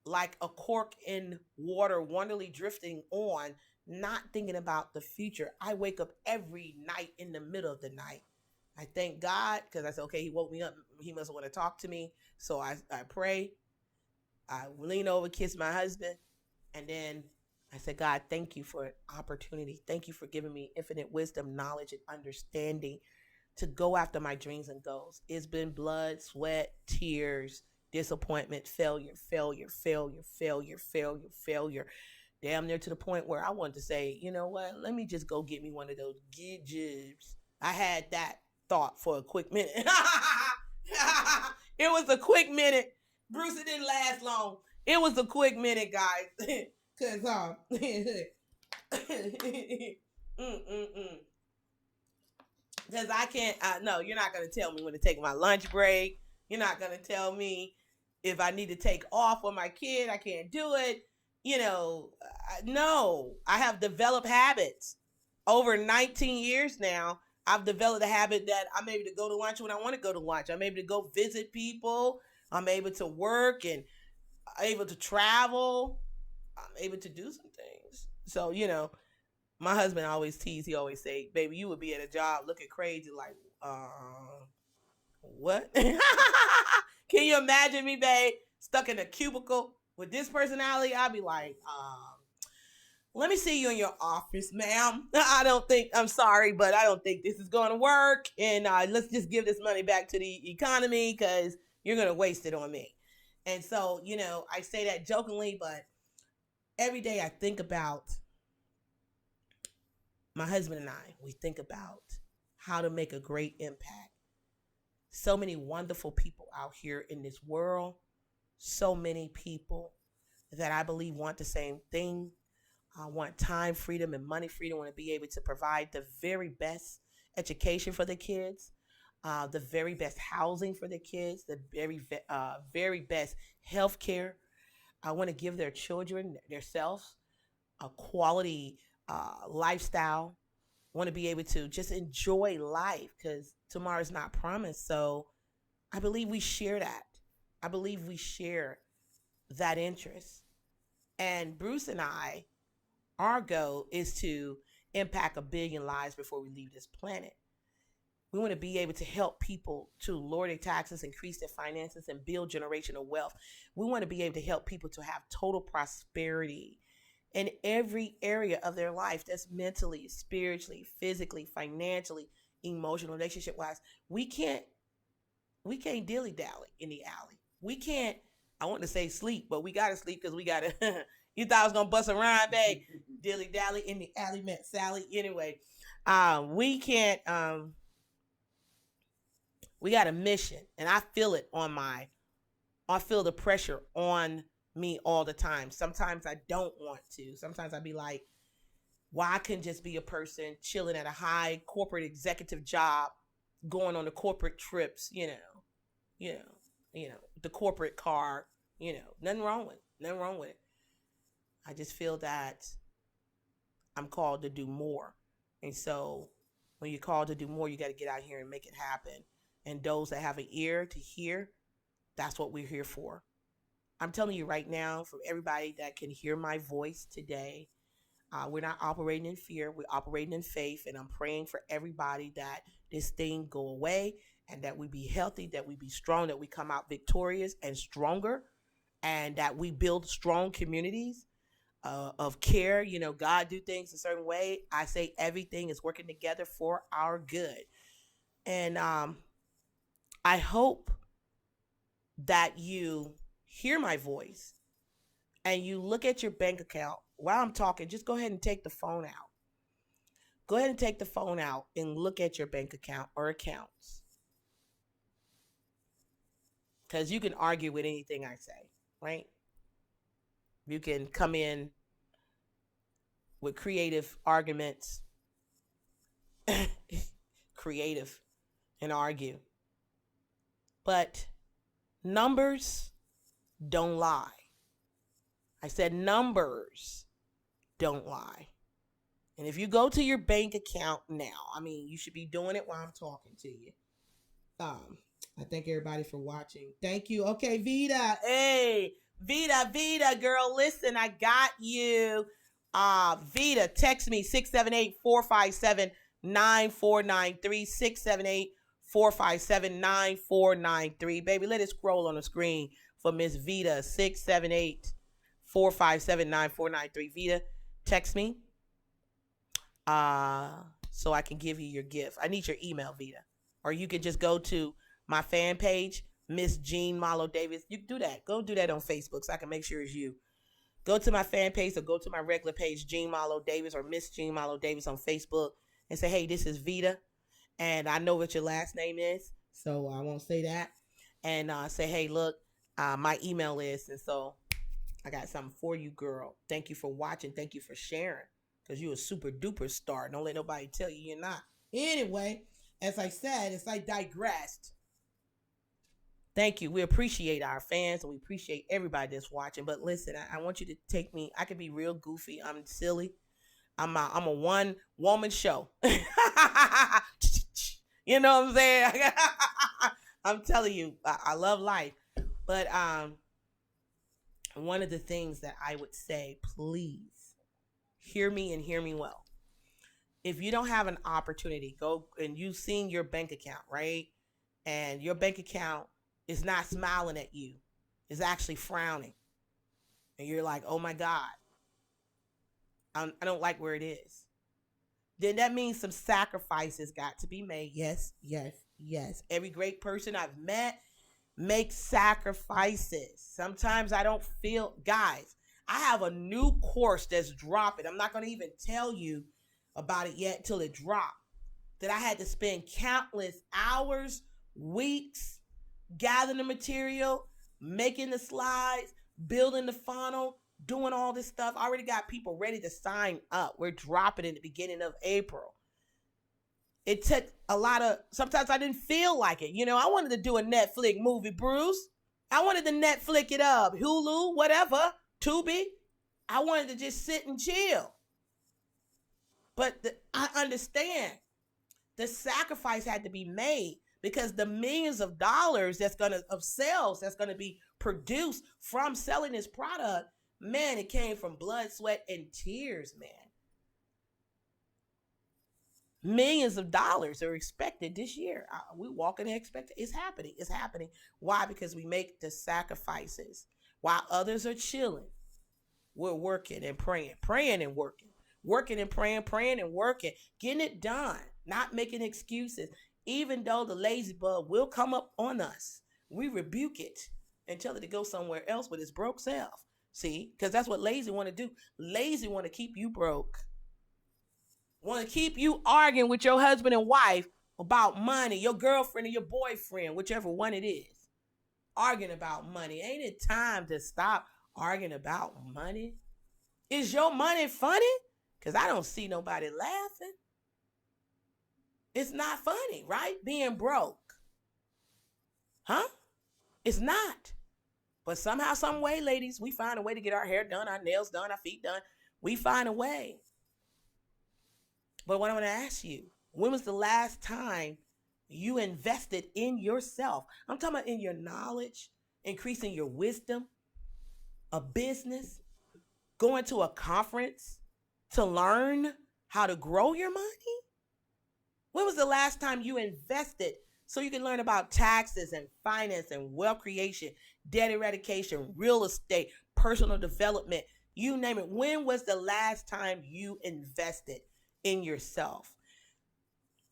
S1: like a cork in water, wonderly drifting on, not thinking about the future? I wake up every night in the middle of the night. I thank God because I said, okay, he woke me up. He must want to talk to me. So I pray. I lean over, kiss my husband. And then I said, God, thank you for an opportunity. Thank you for giving me infinite wisdom, knowledge, and understanding to go after my dreams and goals. It's been blood, sweat, tears, disappointment, failure, failure, failure, failure, failure, failure. Damn near to the point where I wanted to say, you know what? Let me just go get me one of those good jobs. I had that thought for a quick minute. It was a quick minute. Bruce, it didn't last long. It was a quick minute, guys. Because because I can't, no, you're not going to tell me when to take my lunch break. You're not going to tell me if I need to take off with my kid. I can't do it. No, I have developed habits. Over 19 years now, I've developed a habit that I'm able to go to lunch when I want to go to lunch. I'm able to go visit people. I'm able to work and able to travel. I'm able to do some things. So, my husband always tease. He always say, baby, you would be at a job looking crazy like, what? Can you imagine me, babe, stuck in a cubicle with this personality? I'd be like, let me see you in your office, ma'am. I'm sorry, but I don't think this is going to work. And let's just give this money back to the economy because you're going to waste it on me. And so, I say that jokingly, but every day I think about my husband and I. We think about how to make a great impact. So many wonderful people out here in this world. So many people that I believe want the same thing. I want time freedom and money freedom. I want to be able to provide the very best education for the kids, the very best housing for the kids, the very best health care. I want to give their children, themselves, a quality lifestyle. I want to be able to just enjoy life because tomorrow's not promised. So I believe we share that. I believe we share that interest. And Bruce and I, our goal is to impact 1 billion lives before we leave this planet. We want to be able to help people to lower their taxes, increase their finances, and build generational wealth. We want to be able to help people to have total prosperity in every area of their life. That's mentally, spiritually, physically, financially, emotional, relationship-wise. We can't dilly-dally in the alley. We can't, I want to say sleep, but we got to sleep because we got to, you thought I was going to bust a rhyme, babe. Dilly-dally in the alley met Sally. Anyway, we can't, we got a mission, and I feel it I feel the pressure on me all the time. Sometimes I don't want to. Sometimes I be like, why I couldn't just be a person chilling at a high corporate executive job, going on the corporate trips, the corporate car, nothing wrong with it. I just feel that I'm called to do more. And so when you're called to do more, you got to get out here and make it happen. And those that have an ear to hear, that's what we're here for. I'm telling you right now, from everybody that can hear my voice today, we're not operating in fear. We're operating in faith. And I'm praying for everybody that this thing go away and that we be healthy, that we be strong, that we come out victorious and stronger, and that we build strong communities of care. God do things a certain way. I say everything is working together for our good. And I hope that you hear my voice and you look at your bank account while I'm talking, just go ahead and take the phone out. Go ahead and take the phone out and look at your bank account or accounts. Because you can argue with anything I say, right? You can come in with creative arguments, creative, and argue. But numbers don't lie. I said numbers don't lie. And if you go to your bank account now, I mean, you should be doing it while I'm talking to you. I thank everybody for watching. Thank you. Okay, Vita. Hey, Vita, girl, listen, I got you. Vita, text me 678-457-9493, 678-457-9493. Baby, let it scroll on the screen for Miss Vita, 678-457-9493. Vita, text me so I can give you your gift. I need your email, Vita. Or you can just go to my fan page, Miss Jean Marlo Davis. You can do that. Go do that on Facebook so I can make sure it's you. Go to my fan page or go to my regular page, Jean Marlo Davis or Miss Jean Marlo Davis on Facebook and say, hey, this is Vita. And I know what your last name is, so I won't say that. And say, hey, look, my email is. And so I got something for you, girl. Thank you for watching. Thank you for sharing. Because you're a super duper star. Don't let nobody tell you you're not. Anyway, as I said, as I digressed, thank you. We appreciate our fans and we appreciate everybody that's watching. But listen, I want you to take me. I can be real goofy. I'm silly. I'm a one woman show. You know what I'm saying? I'm telling you, I love life. But one of the things that I would say, please hear me and hear me well. If you don't have an opportunity, go and you've seen your bank account, right? And your bank account is not smiling at you. It's actually frowning. And you're like, oh my God, I don't like where it is. Then that means some sacrifices got to be made. Yes, yes, yes. Every great person I've met makes sacrifices. Sometimes I don't feel, guys, I have a new course that's dropping. I'm not going to even tell you about it yet until it dropped. That I had to spend countless hours, weeks, gathering the material, making the slides, building the funnel, doing all this stuff. I already got people ready to sign up. We're dropping in the beginning of April. It took a lot of, sometimes I didn't feel like it. You know, I wanted to do a Netflix movie, Bruce. I wanted to Netflix it up, Hulu, whatever, Tubi. I wanted to just sit and chill. But I understand the sacrifice had to be made because the millions of dollars of sales that's gonna be produced from selling this product, man, it came from blood, sweat, and tears, man. Millions of dollars are expected this year. We walking and expect it's happening. It's happening. Why? Because we make the sacrifices while others are chilling. We're working and praying and working. Working and praying and working, getting it done, not making excuses. Even though the lazy bug will come up on us, we rebuke it and tell it to go somewhere else with its broke self. See, because that's what lazy want to do. Lazy want to keep you broke. Want to keep you arguing with your husband and wife about money, your girlfriend or your boyfriend, whichever one it is. Arguing about money. Ain't it time to stop arguing about money? Is your money funny? Because I don't see nobody laughing. It's not funny, right? Being broke. Huh? It's not. But somehow, some way, ladies, we find a way to get our hair done, our nails done, our feet done. We find a way. But what I want to ask you, when was the last time you invested in yourself? I'm talking about in your knowledge, increasing your wisdom, a business, going to a conference to learn how to grow your money? When was the last time you invested so you can learn about taxes and finance and wealth creation, debt eradication, real estate, personal development, you name it? When was the last time you invested in yourself?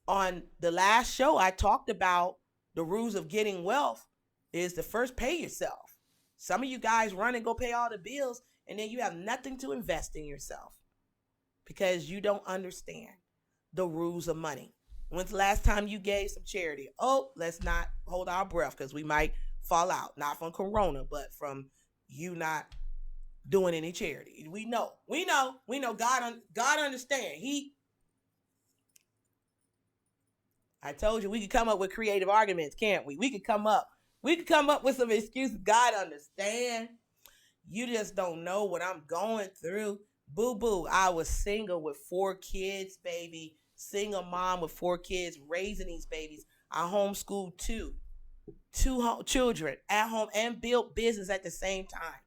S1: On the last show, I talked about the rules of getting wealth is to first pay yourself. Some of you guys run and go pay all the bills And then you have nothing to invest in yourself because you don't understand the rules of money. When's the last time you gave some charity? Oh, let's not hold our breath because we might fall out. Not from corona, but from you not doing any charity. We know. God understand. I told you we could come up with creative arguments, can't we? We could come up with some excuses. God understand. You just don't know what I'm going through. Boo boo. I was single with 4 kids, baby. Single mom with 4 kids, raising these babies. I homeschooled two children at home and built business at the same time.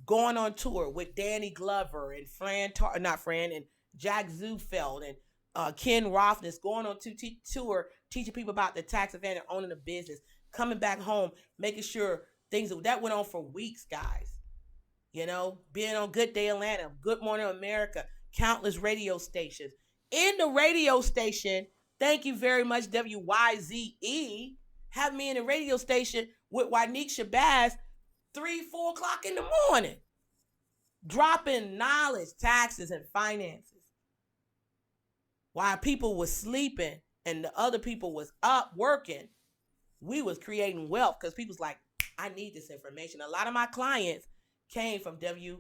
S1: Going on tour with Danny Glover and and Jack Zufelt and Ken Rothness, going on tour, teaching people about the tax advantage, owning a business, coming back home, making sure things that went on for weeks, guys. Being on Good Day Atlanta, Good Morning America, countless radio stations. In the radio station, thank you very much, WYZE, have me in the radio station with Wanique Shabazz 3-4 o'clock in the morning, dropping knowledge, taxes, and finances. While people was sleeping and the other people was up working, we was creating wealth because people's like, I need this information. A lot of my clients came from YZE.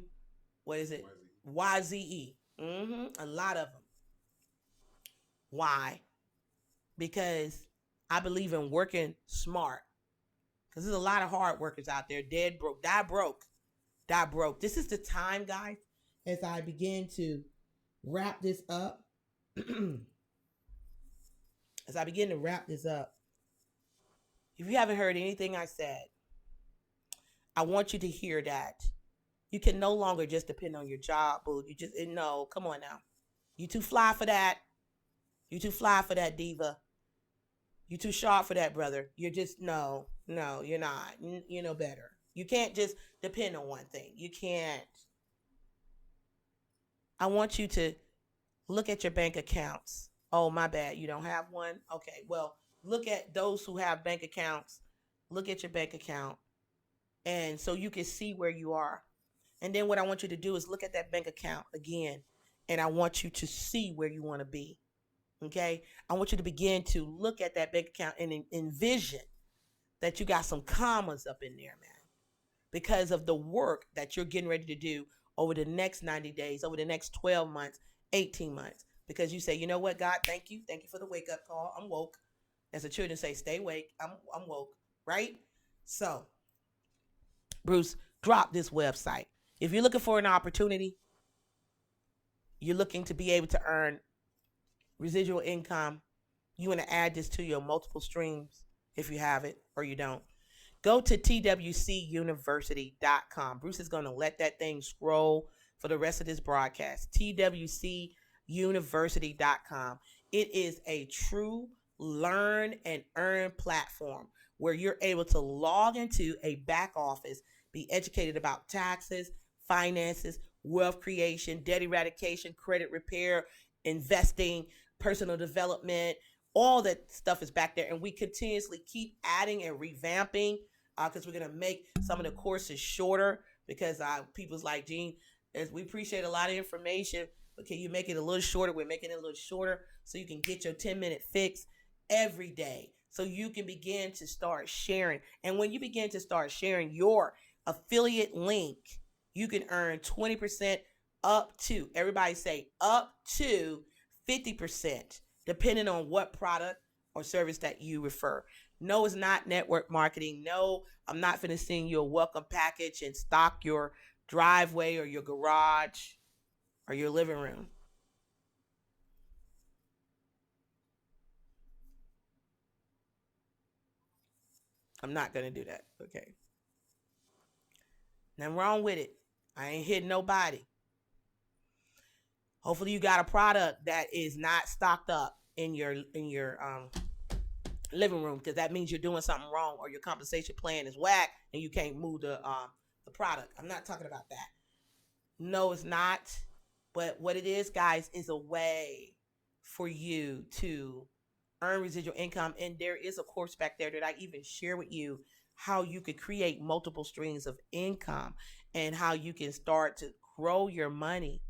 S1: A lot of them. Why? Because I believe in working smart. Because there's a lot of hard workers out there, dead broke, die broke. This is the time, guys, as I begin to wrap this up. If you haven't heard anything I said, I want you to hear that you can no longer just depend on your job, boo. No, come on now. You too fly for that. You too fly for that, diva. You too sharp for that, brother. You're just, no, you're not. You know better. You can't just depend on one thing. You can't. I want you to look at your bank accounts. Oh, my bad. You don't have one? Okay, well, look at those who have bank accounts. Look at your bank account. And so you can see where you are. And then what I want you to do is look at that bank account again. And I want you to see where you want to be. Okay? I want you to begin to look at that bank account and envision that you got some commas up in there, man. Because of the work that you're getting ready to do over the next 90 days, over the next 12 months, 18 months. Because you say, you know what, God, thank you. Thank you for the wake-up call. I'm woke. As the children say, stay awake. I'm woke, right? So, Bruce, drop this website. If you're looking for an opportunity, you're looking to be able to earn residual income, you want to add this to your multiple streams if you have it or you don't. Go to twcuniversity.com. Bruce is going to let that thing scroll for the rest of this broadcast. twcuniversity.com. It is a true learn and earn platform where you're able to log into a back office, be educated about taxes, finances, wealth creation, debt eradication, credit repair, investing, personal development. All that stuff is back there. And we continuously keep adding and revamping because we're going to make some of the courses shorter because people's like, Gene, we appreciate a lot of information, but can you make it a little shorter? We're making it a little shorter so you can get your 10-minute fix every day. So you can begin to start sharing. And when you begin to start sharing your affiliate link, you can earn 20% up to, everybody say up to 50%, depending on what product or service that you refer. No, it's not network marketing. No, I'm not finna send you a welcome package and stock your driveway or your garage or your living room. I'm not gonna do that, okay? Nothing wrong with it. I ain't hitting nobody. Hopefully you got a product that is not stocked up in your living room, because that means you're doing something wrong or your compensation plan is whack and you can't move the product. I'm not talking about that. No, it's not. But what it is, guys, is a way for you to earn residual income. And there is a course back there that I even share with you how you could create multiple streams of income. and how you can start to grow your money.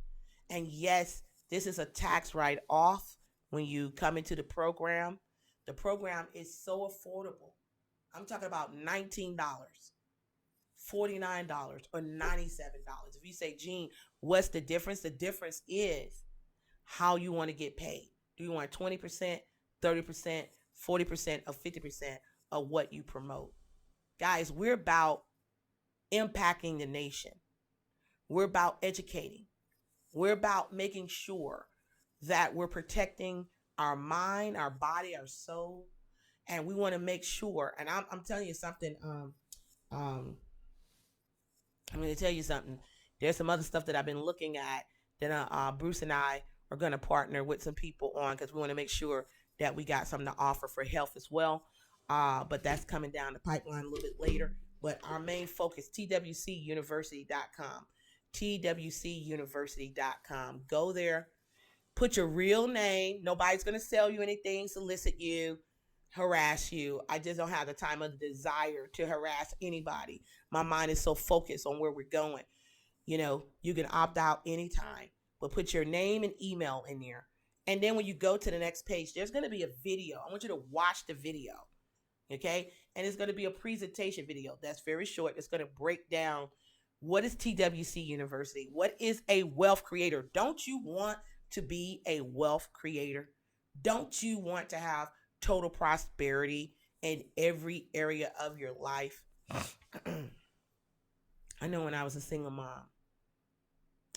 S1: And yes, this is a tax write-off when you come into the program. The program is so affordable. I'm talking about $19, $49, or $97. If you say, Gene, what's the difference? The difference is how you want to get paid. Do you want 20%, 30%, 40%, or 50% of what you promote? Guys, we're about impacting the nation. We're about educating. We're about making sure that we're protecting our mind, our body, our soul, and we want to make sure. And I'm telling you something. I'm going to tell you something. There's some other stuff that I've been looking at that Bruce and I are going to partner with some people on, because we want to make sure that we got something to offer for health as well. But that's coming down the pipeline a little bit later. But our main focus, twcuniversity.com. twcuniversity.com. Go there. Put your real name. Nobody's going to sell you anything, solicit you, harass you. I just don't have the time or the desire to harass anybody. My mind is so focused on where we're going. You know, you can opt out anytime, but put your name and email in there. And then when you go to the next page, there's going to be a video. I want you to watch the video. Okay? And it's going to be a presentation video that's very short. It's going to break down what is TWC University? What is a wealth creator? Don't you want to be a wealth creator? Don't you want to have total prosperity in every area of your life? I know when I was a single mom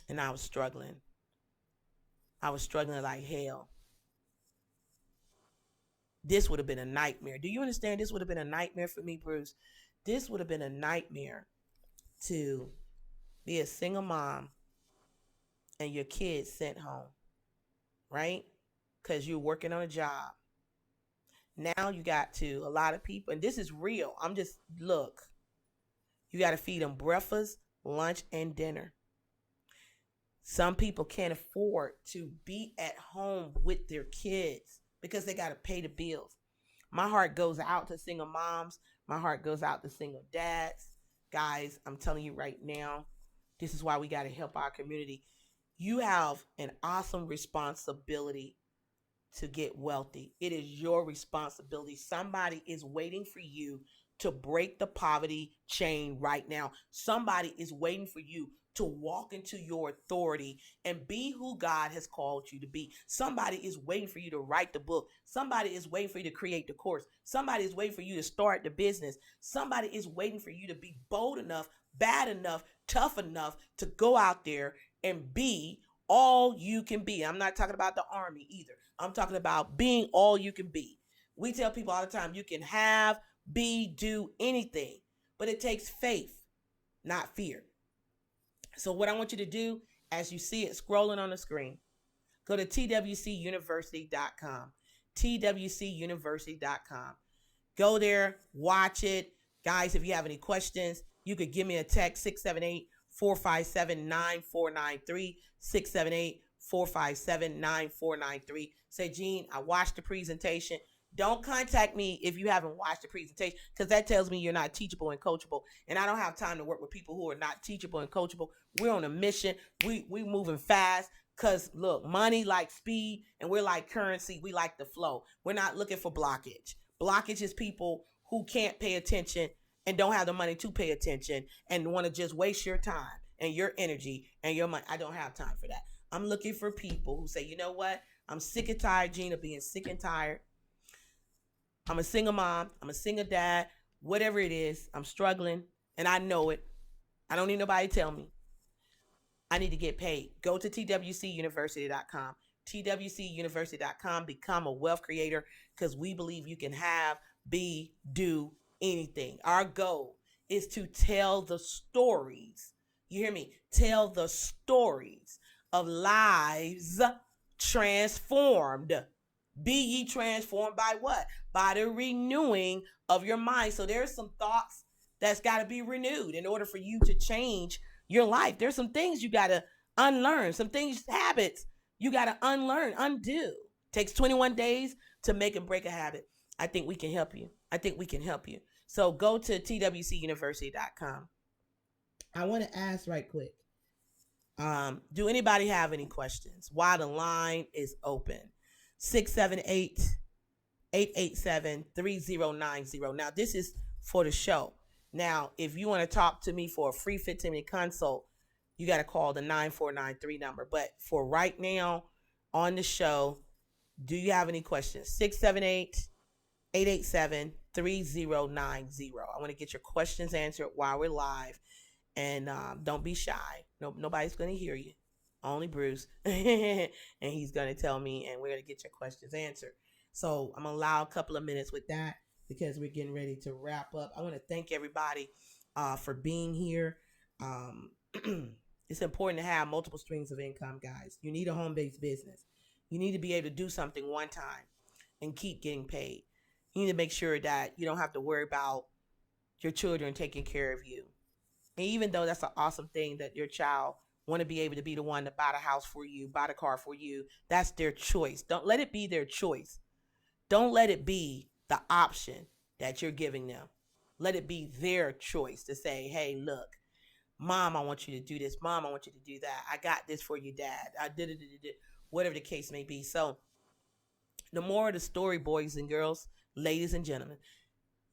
S1: and I was struggling like hell. This would have been a nightmare. Do you understand? This would have been a nightmare for me, Bruce. This would have been a nightmare to be a single mom and your kids sent home, right? Because you're working on a job. Now you got to, a lot of people, and this is real. Look, you got to feed them breakfast, lunch, and dinner. Some people can't afford to be at home with their kids because they got to pay the bills. My heart goes out to single moms. My heart goes out to single dads. Guys, I'm telling you right now, this is why we got to help our community. You have an awesome responsibility to get wealthy. It is your responsibility. Somebody is waiting for you to break the poverty chain right now. Somebody is waiting for you to walk into your authority and be who God has called you to be. Somebody is waiting for you to write the book. Somebody is waiting for you to create the course. Somebody is waiting for you to start the business. Somebody is waiting for you to be bold enough, bad enough, tough enough to go out there and be all you can be. I'm not talking about the army either. I'm talking about being all you can be. We tell people all the time, you can have, be, do anything, but it takes faith, not fear. So what I want you to do, as you see it scrolling on the screen, go to twcuniversity.com, twcuniversity.com. Go there, watch it. Guys, if you have any questions, you could give me a text, 678-457-9493, 678-457-9493. Say, Gene, I watched the presentation. Don't contact me if you haven't watched the presentation, because that tells me you're not teachable and coachable. And I don't have time to work with people who are not teachable and coachable. We're on a mission. We moving fast because, look, money like speed, and we're like currency. We like the flow. We're not looking for blockage. Blockage is people who can't pay attention and don't have the money to pay attention and want to just waste your time and your energy and your money. I don't have time for that. I'm looking for people who say, you know what? I'm sick and tired, Gene, of being sick and tired. I'm a single mom. I'm a single dad. Whatever it is, I'm struggling, and I know it. I don't need nobody to tell me. I need to get paid. Go to twcuniversity.com. twcuniversity.com. Become a wealth creator, because we believe you can have, be, do anything. Our goal is to tell the stories. You hear me? Tell the stories of lives transformed. Be ye transformed by what? By the renewing of your mind. So there's some thoughts that's got to be renewed in order for you to change your life. There's some things you got to unlearn, some things, habits you got to unlearn, undo. Takes 21 days to make and break a habit. I think we can help you. I think we can help you. So go to twcuniversity.com. I want to ask right quick. Do anybody have any questions? While the line is open. 678-887-3090. Now, this is for the show. Now, if you want to talk to me for a free 15-minute consult, you got to call the 9493 number. But for right now on the show, do you have any questions? 678-887-3090. I want to get your questions answered while we're live. And don't be shy. Nobody's going to hear you. Only Bruce. And he's going to tell me, and we're going to get your questions answered. So I'm going to allow a couple of minutes with that because we're getting ready to wrap up. I want to thank everybody for being here. It's important to have multiple streams of income, guys. You need a home-based business. You need to be able to do something one time and keep getting paid. You need to make sure that you don't have to worry about your children taking care of you. And even though that's an awesome thing that your child want to be able to be the one to buy the house for you, buy the car for you, that's their choice. Don't let it be their choice. Don't let it be the option that you're giving them. Let it be their choice to say, hey, look, Mom, I want you to do this. Mom, I want you to do that. I got this for you, Dad. I did it, whatever the case may be. So the moral of the story, boys and girls, ladies and gentlemen,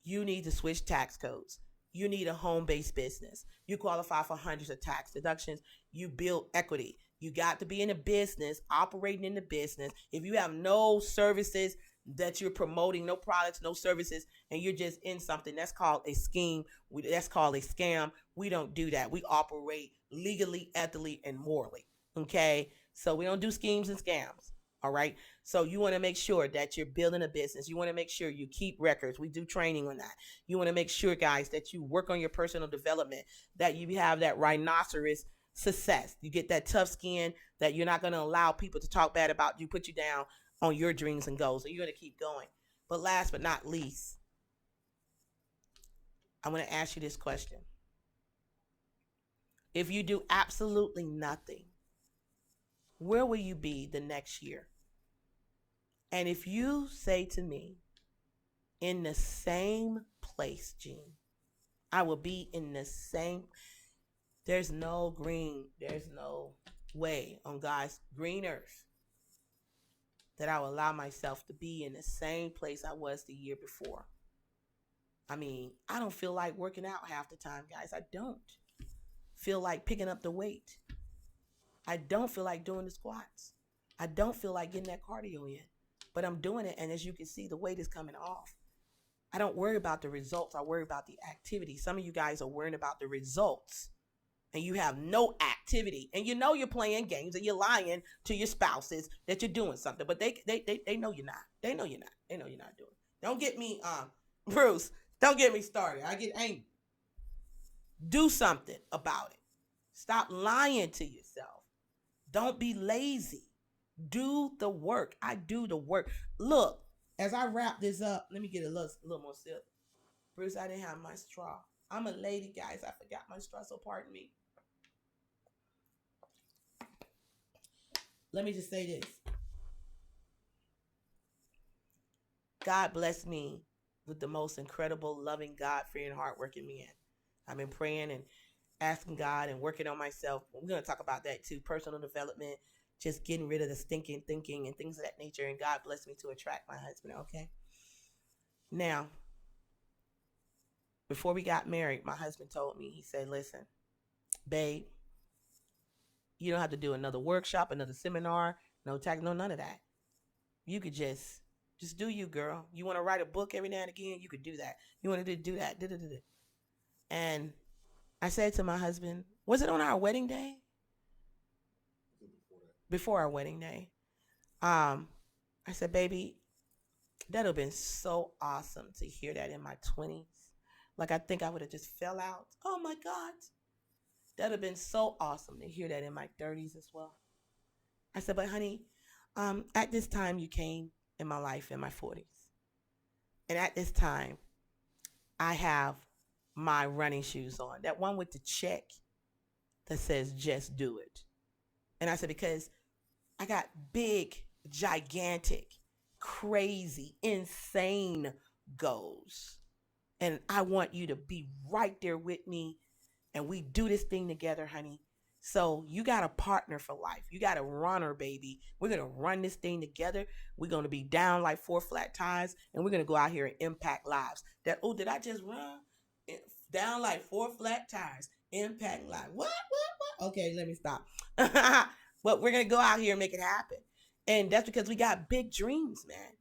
S1: you need to switch tax codes. You need a home-based business. You qualify for hundreds of tax deductions. You build equity. You got to be in a business, operating in the business. If you have no services that you're promoting, no products, no services, and you're just in something, that's called a scheme. That's called a scam. We don't do that. We operate legally, ethically, and morally. Okay? So we don't do schemes and scams. All right. So you want to make sure that you're building a business. You want to make sure you keep records. We do training on that. You want to make sure, guys, that you work on your personal development, that you have that rhinoceros success. You get that tough skin, that you're not going to allow people to talk bad about you, put you down on your dreams and goals. And you're going to keep going. But last but not least, I'm going to ask you this question. If you do absolutely nothing, where will you be the next year? And if you say to me, in the same place, Gene, I will be in the same, there's no way on God's green earth that I will allow myself to be in the same place I was the year before. I mean, I don't feel like working out half the time, guys. I don't feel like picking up the weight. I don't feel like doing the squats. I don't feel like getting that cardio in. But I'm doing it, and as you can see, the weight is coming off. I don't worry about the results. I worry about the activity. Some of you guys are worrying about the results, and you have no activity. And you know you're playing games, and you're lying to your spouses that you're doing something. But they know you're not. They know you're not. They know you're not doing it. Don't get me, Bruce, don't get me started. I get angry. Do something about it. Stop lying to yourself. Don't be lazy. Do the work. I do the work. Look, as I wrap this up, let me get a little more sip. Bruce, I didn't have my straw. I'm a lady, guys. I forgot my straw, so pardon me. Let me just say this. God bless me with the most incredible, loving, God-fearing, hardworking man. I've been praying and asking God and working on myself. We're going to talk about that too. Personal development. Just getting rid of the stinking thinking and things of that nature. And God bless me to attract my husband, okay? Now, before we got married, my husband told me, he said, listen, babe, you don't have to do another workshop, another seminar, no tax, no none of that. You could just do you, girl. You want to write a book every now and again? You could do that. You want to do that? And I said to my husband, was it on our wedding day? Before our wedding day. I said, baby, that would have been so awesome to hear that in my 20s. Like, I think I would have just fell out. Oh my God. That would have been so awesome to hear that in my 30s as well. I said, but honey, at this time you came in my life in my 40s. And at this time, I have my running shoes on. That one with the check that says just do it. And I said, because I got big, gigantic, crazy, insane goals. And I want you to be right there with me and we do this thing together, honey. So you got a partner for life. You got a runner, baby. We're going to run this thing together. We're going to be down like 4 flat tires, and we're going to go out here and impact lives. Did I just run? Down like 4 flat tires, impact lives. What? Okay, let me stop. But we're going to go out here and make it happen. And that's because we got big dreams, man.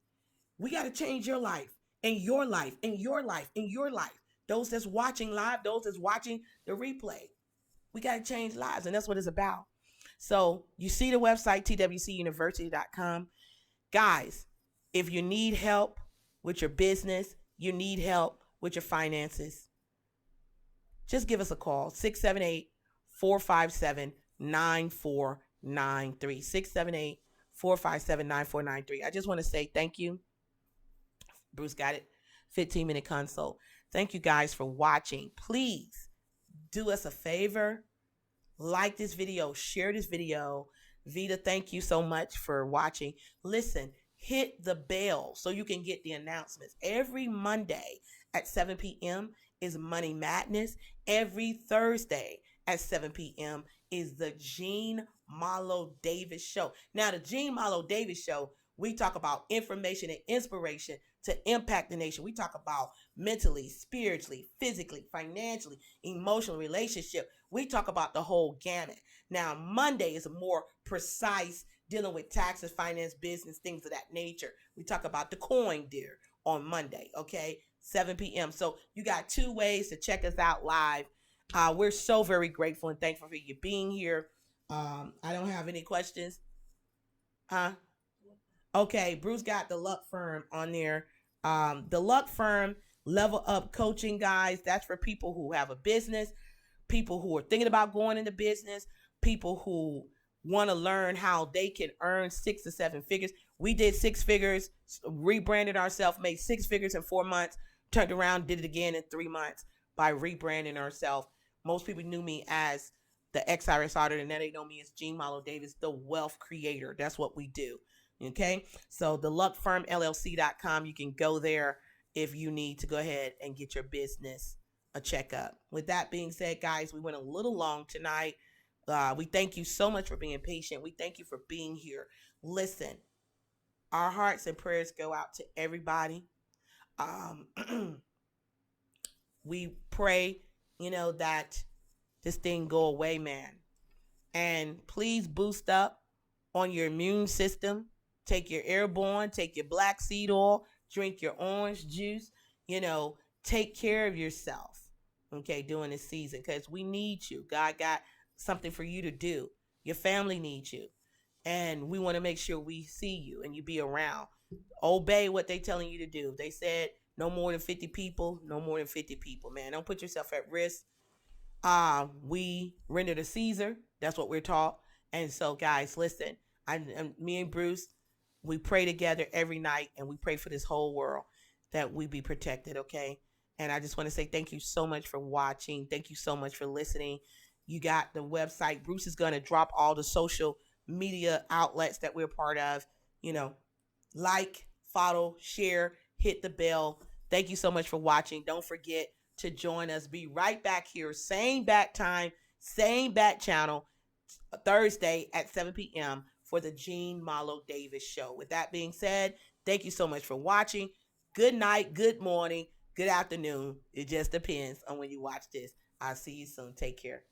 S1: We got to change your life and your life and your life and your life. Those that's watching live, those that's watching the replay. We got to change lives, and that's what it's about. So you see the website, twcuniversity.com. Guys, if you need help with your business, you need help with your finances, just give us a call, 678-457-9493. 678-457-9493. I just want to say thank you. Bruce got it. 15-minute consult. Thank you guys for watching. Please do us a favor. Like this video. Share this video. Vita, thank you so much for watching. Listen, hit the bell so you can get the announcements. Every Monday at 7 p.m. is Money Madness. Every Thursday at 7 p.m. is the Marlo Davis Show. Now, the Marlo Davis Show, we talk about information and inspiration to impact the nation. We talk about mentally, spiritually, physically, financially, emotional, relationship. We talk about the whole gamut. Now, Monday is more precise, dealing with taxes, finance, business, things of that nature. We talk about the coin deer on Monday, okay? 7 p.m. So you got 2 ways to check us out live. We're so very grateful and thankful for you being here. I don't have any questions. Huh? Okay, Bruce got the Luck Firm on there. The Luck Firm Level Up Coaching, guys, that's for people who have a business, people who are thinking about going into business, people who want to learn how they can earn 6 to 7 figures. We did 6 figures, rebranded ourselves, made 6 figures in 4 months, turned around, did it again in 3 months by rebranding ourselves. Most people knew me as the ex-Iris auditor, and now they know me as Marlo Davis, the wealth creator. That's what we do. Okay, so the luckfirmllc.com, you can go there if you need to go ahead and get your business a checkup. With that being said, guys, we went a little long tonight. We thank you so much for being patient. We thank you for being here. Listen, our hearts and prayers go out to everybody. We pray, that this thing go away, man. And please boost up on your immune system. Take your airborne, take your black seed oil, drink your orange juice, take care of yourself, okay, during this season, because we need you. God got something for you to do. Your family needs you, and we want to make sure we see you and you be around. Obey what they're telling you to do. They said no more than 50 people, no more than 50 people, man. Don't put yourself at risk. We render to Caesar. That's what we're taught. And so, guys, listen, me and Bruce, we pray together every night, and we pray for this whole world that we be protected, okay? And I just want to say thank you so much for watching. Thank you so much for listening. You got the website. Bruce is going to drop all the social media outlets that we're part of. Like, follow, share, hit the bell. Thank you so much for watching. Don't forget to join us. Be right back here. Same back time, same back channel, Thursday at 7 p.m. for the Marlo Davis Show. With that being said, thank you so much for watching. Good night, good morning, good afternoon. It just depends on when you watch this. I'll see you soon. Take care.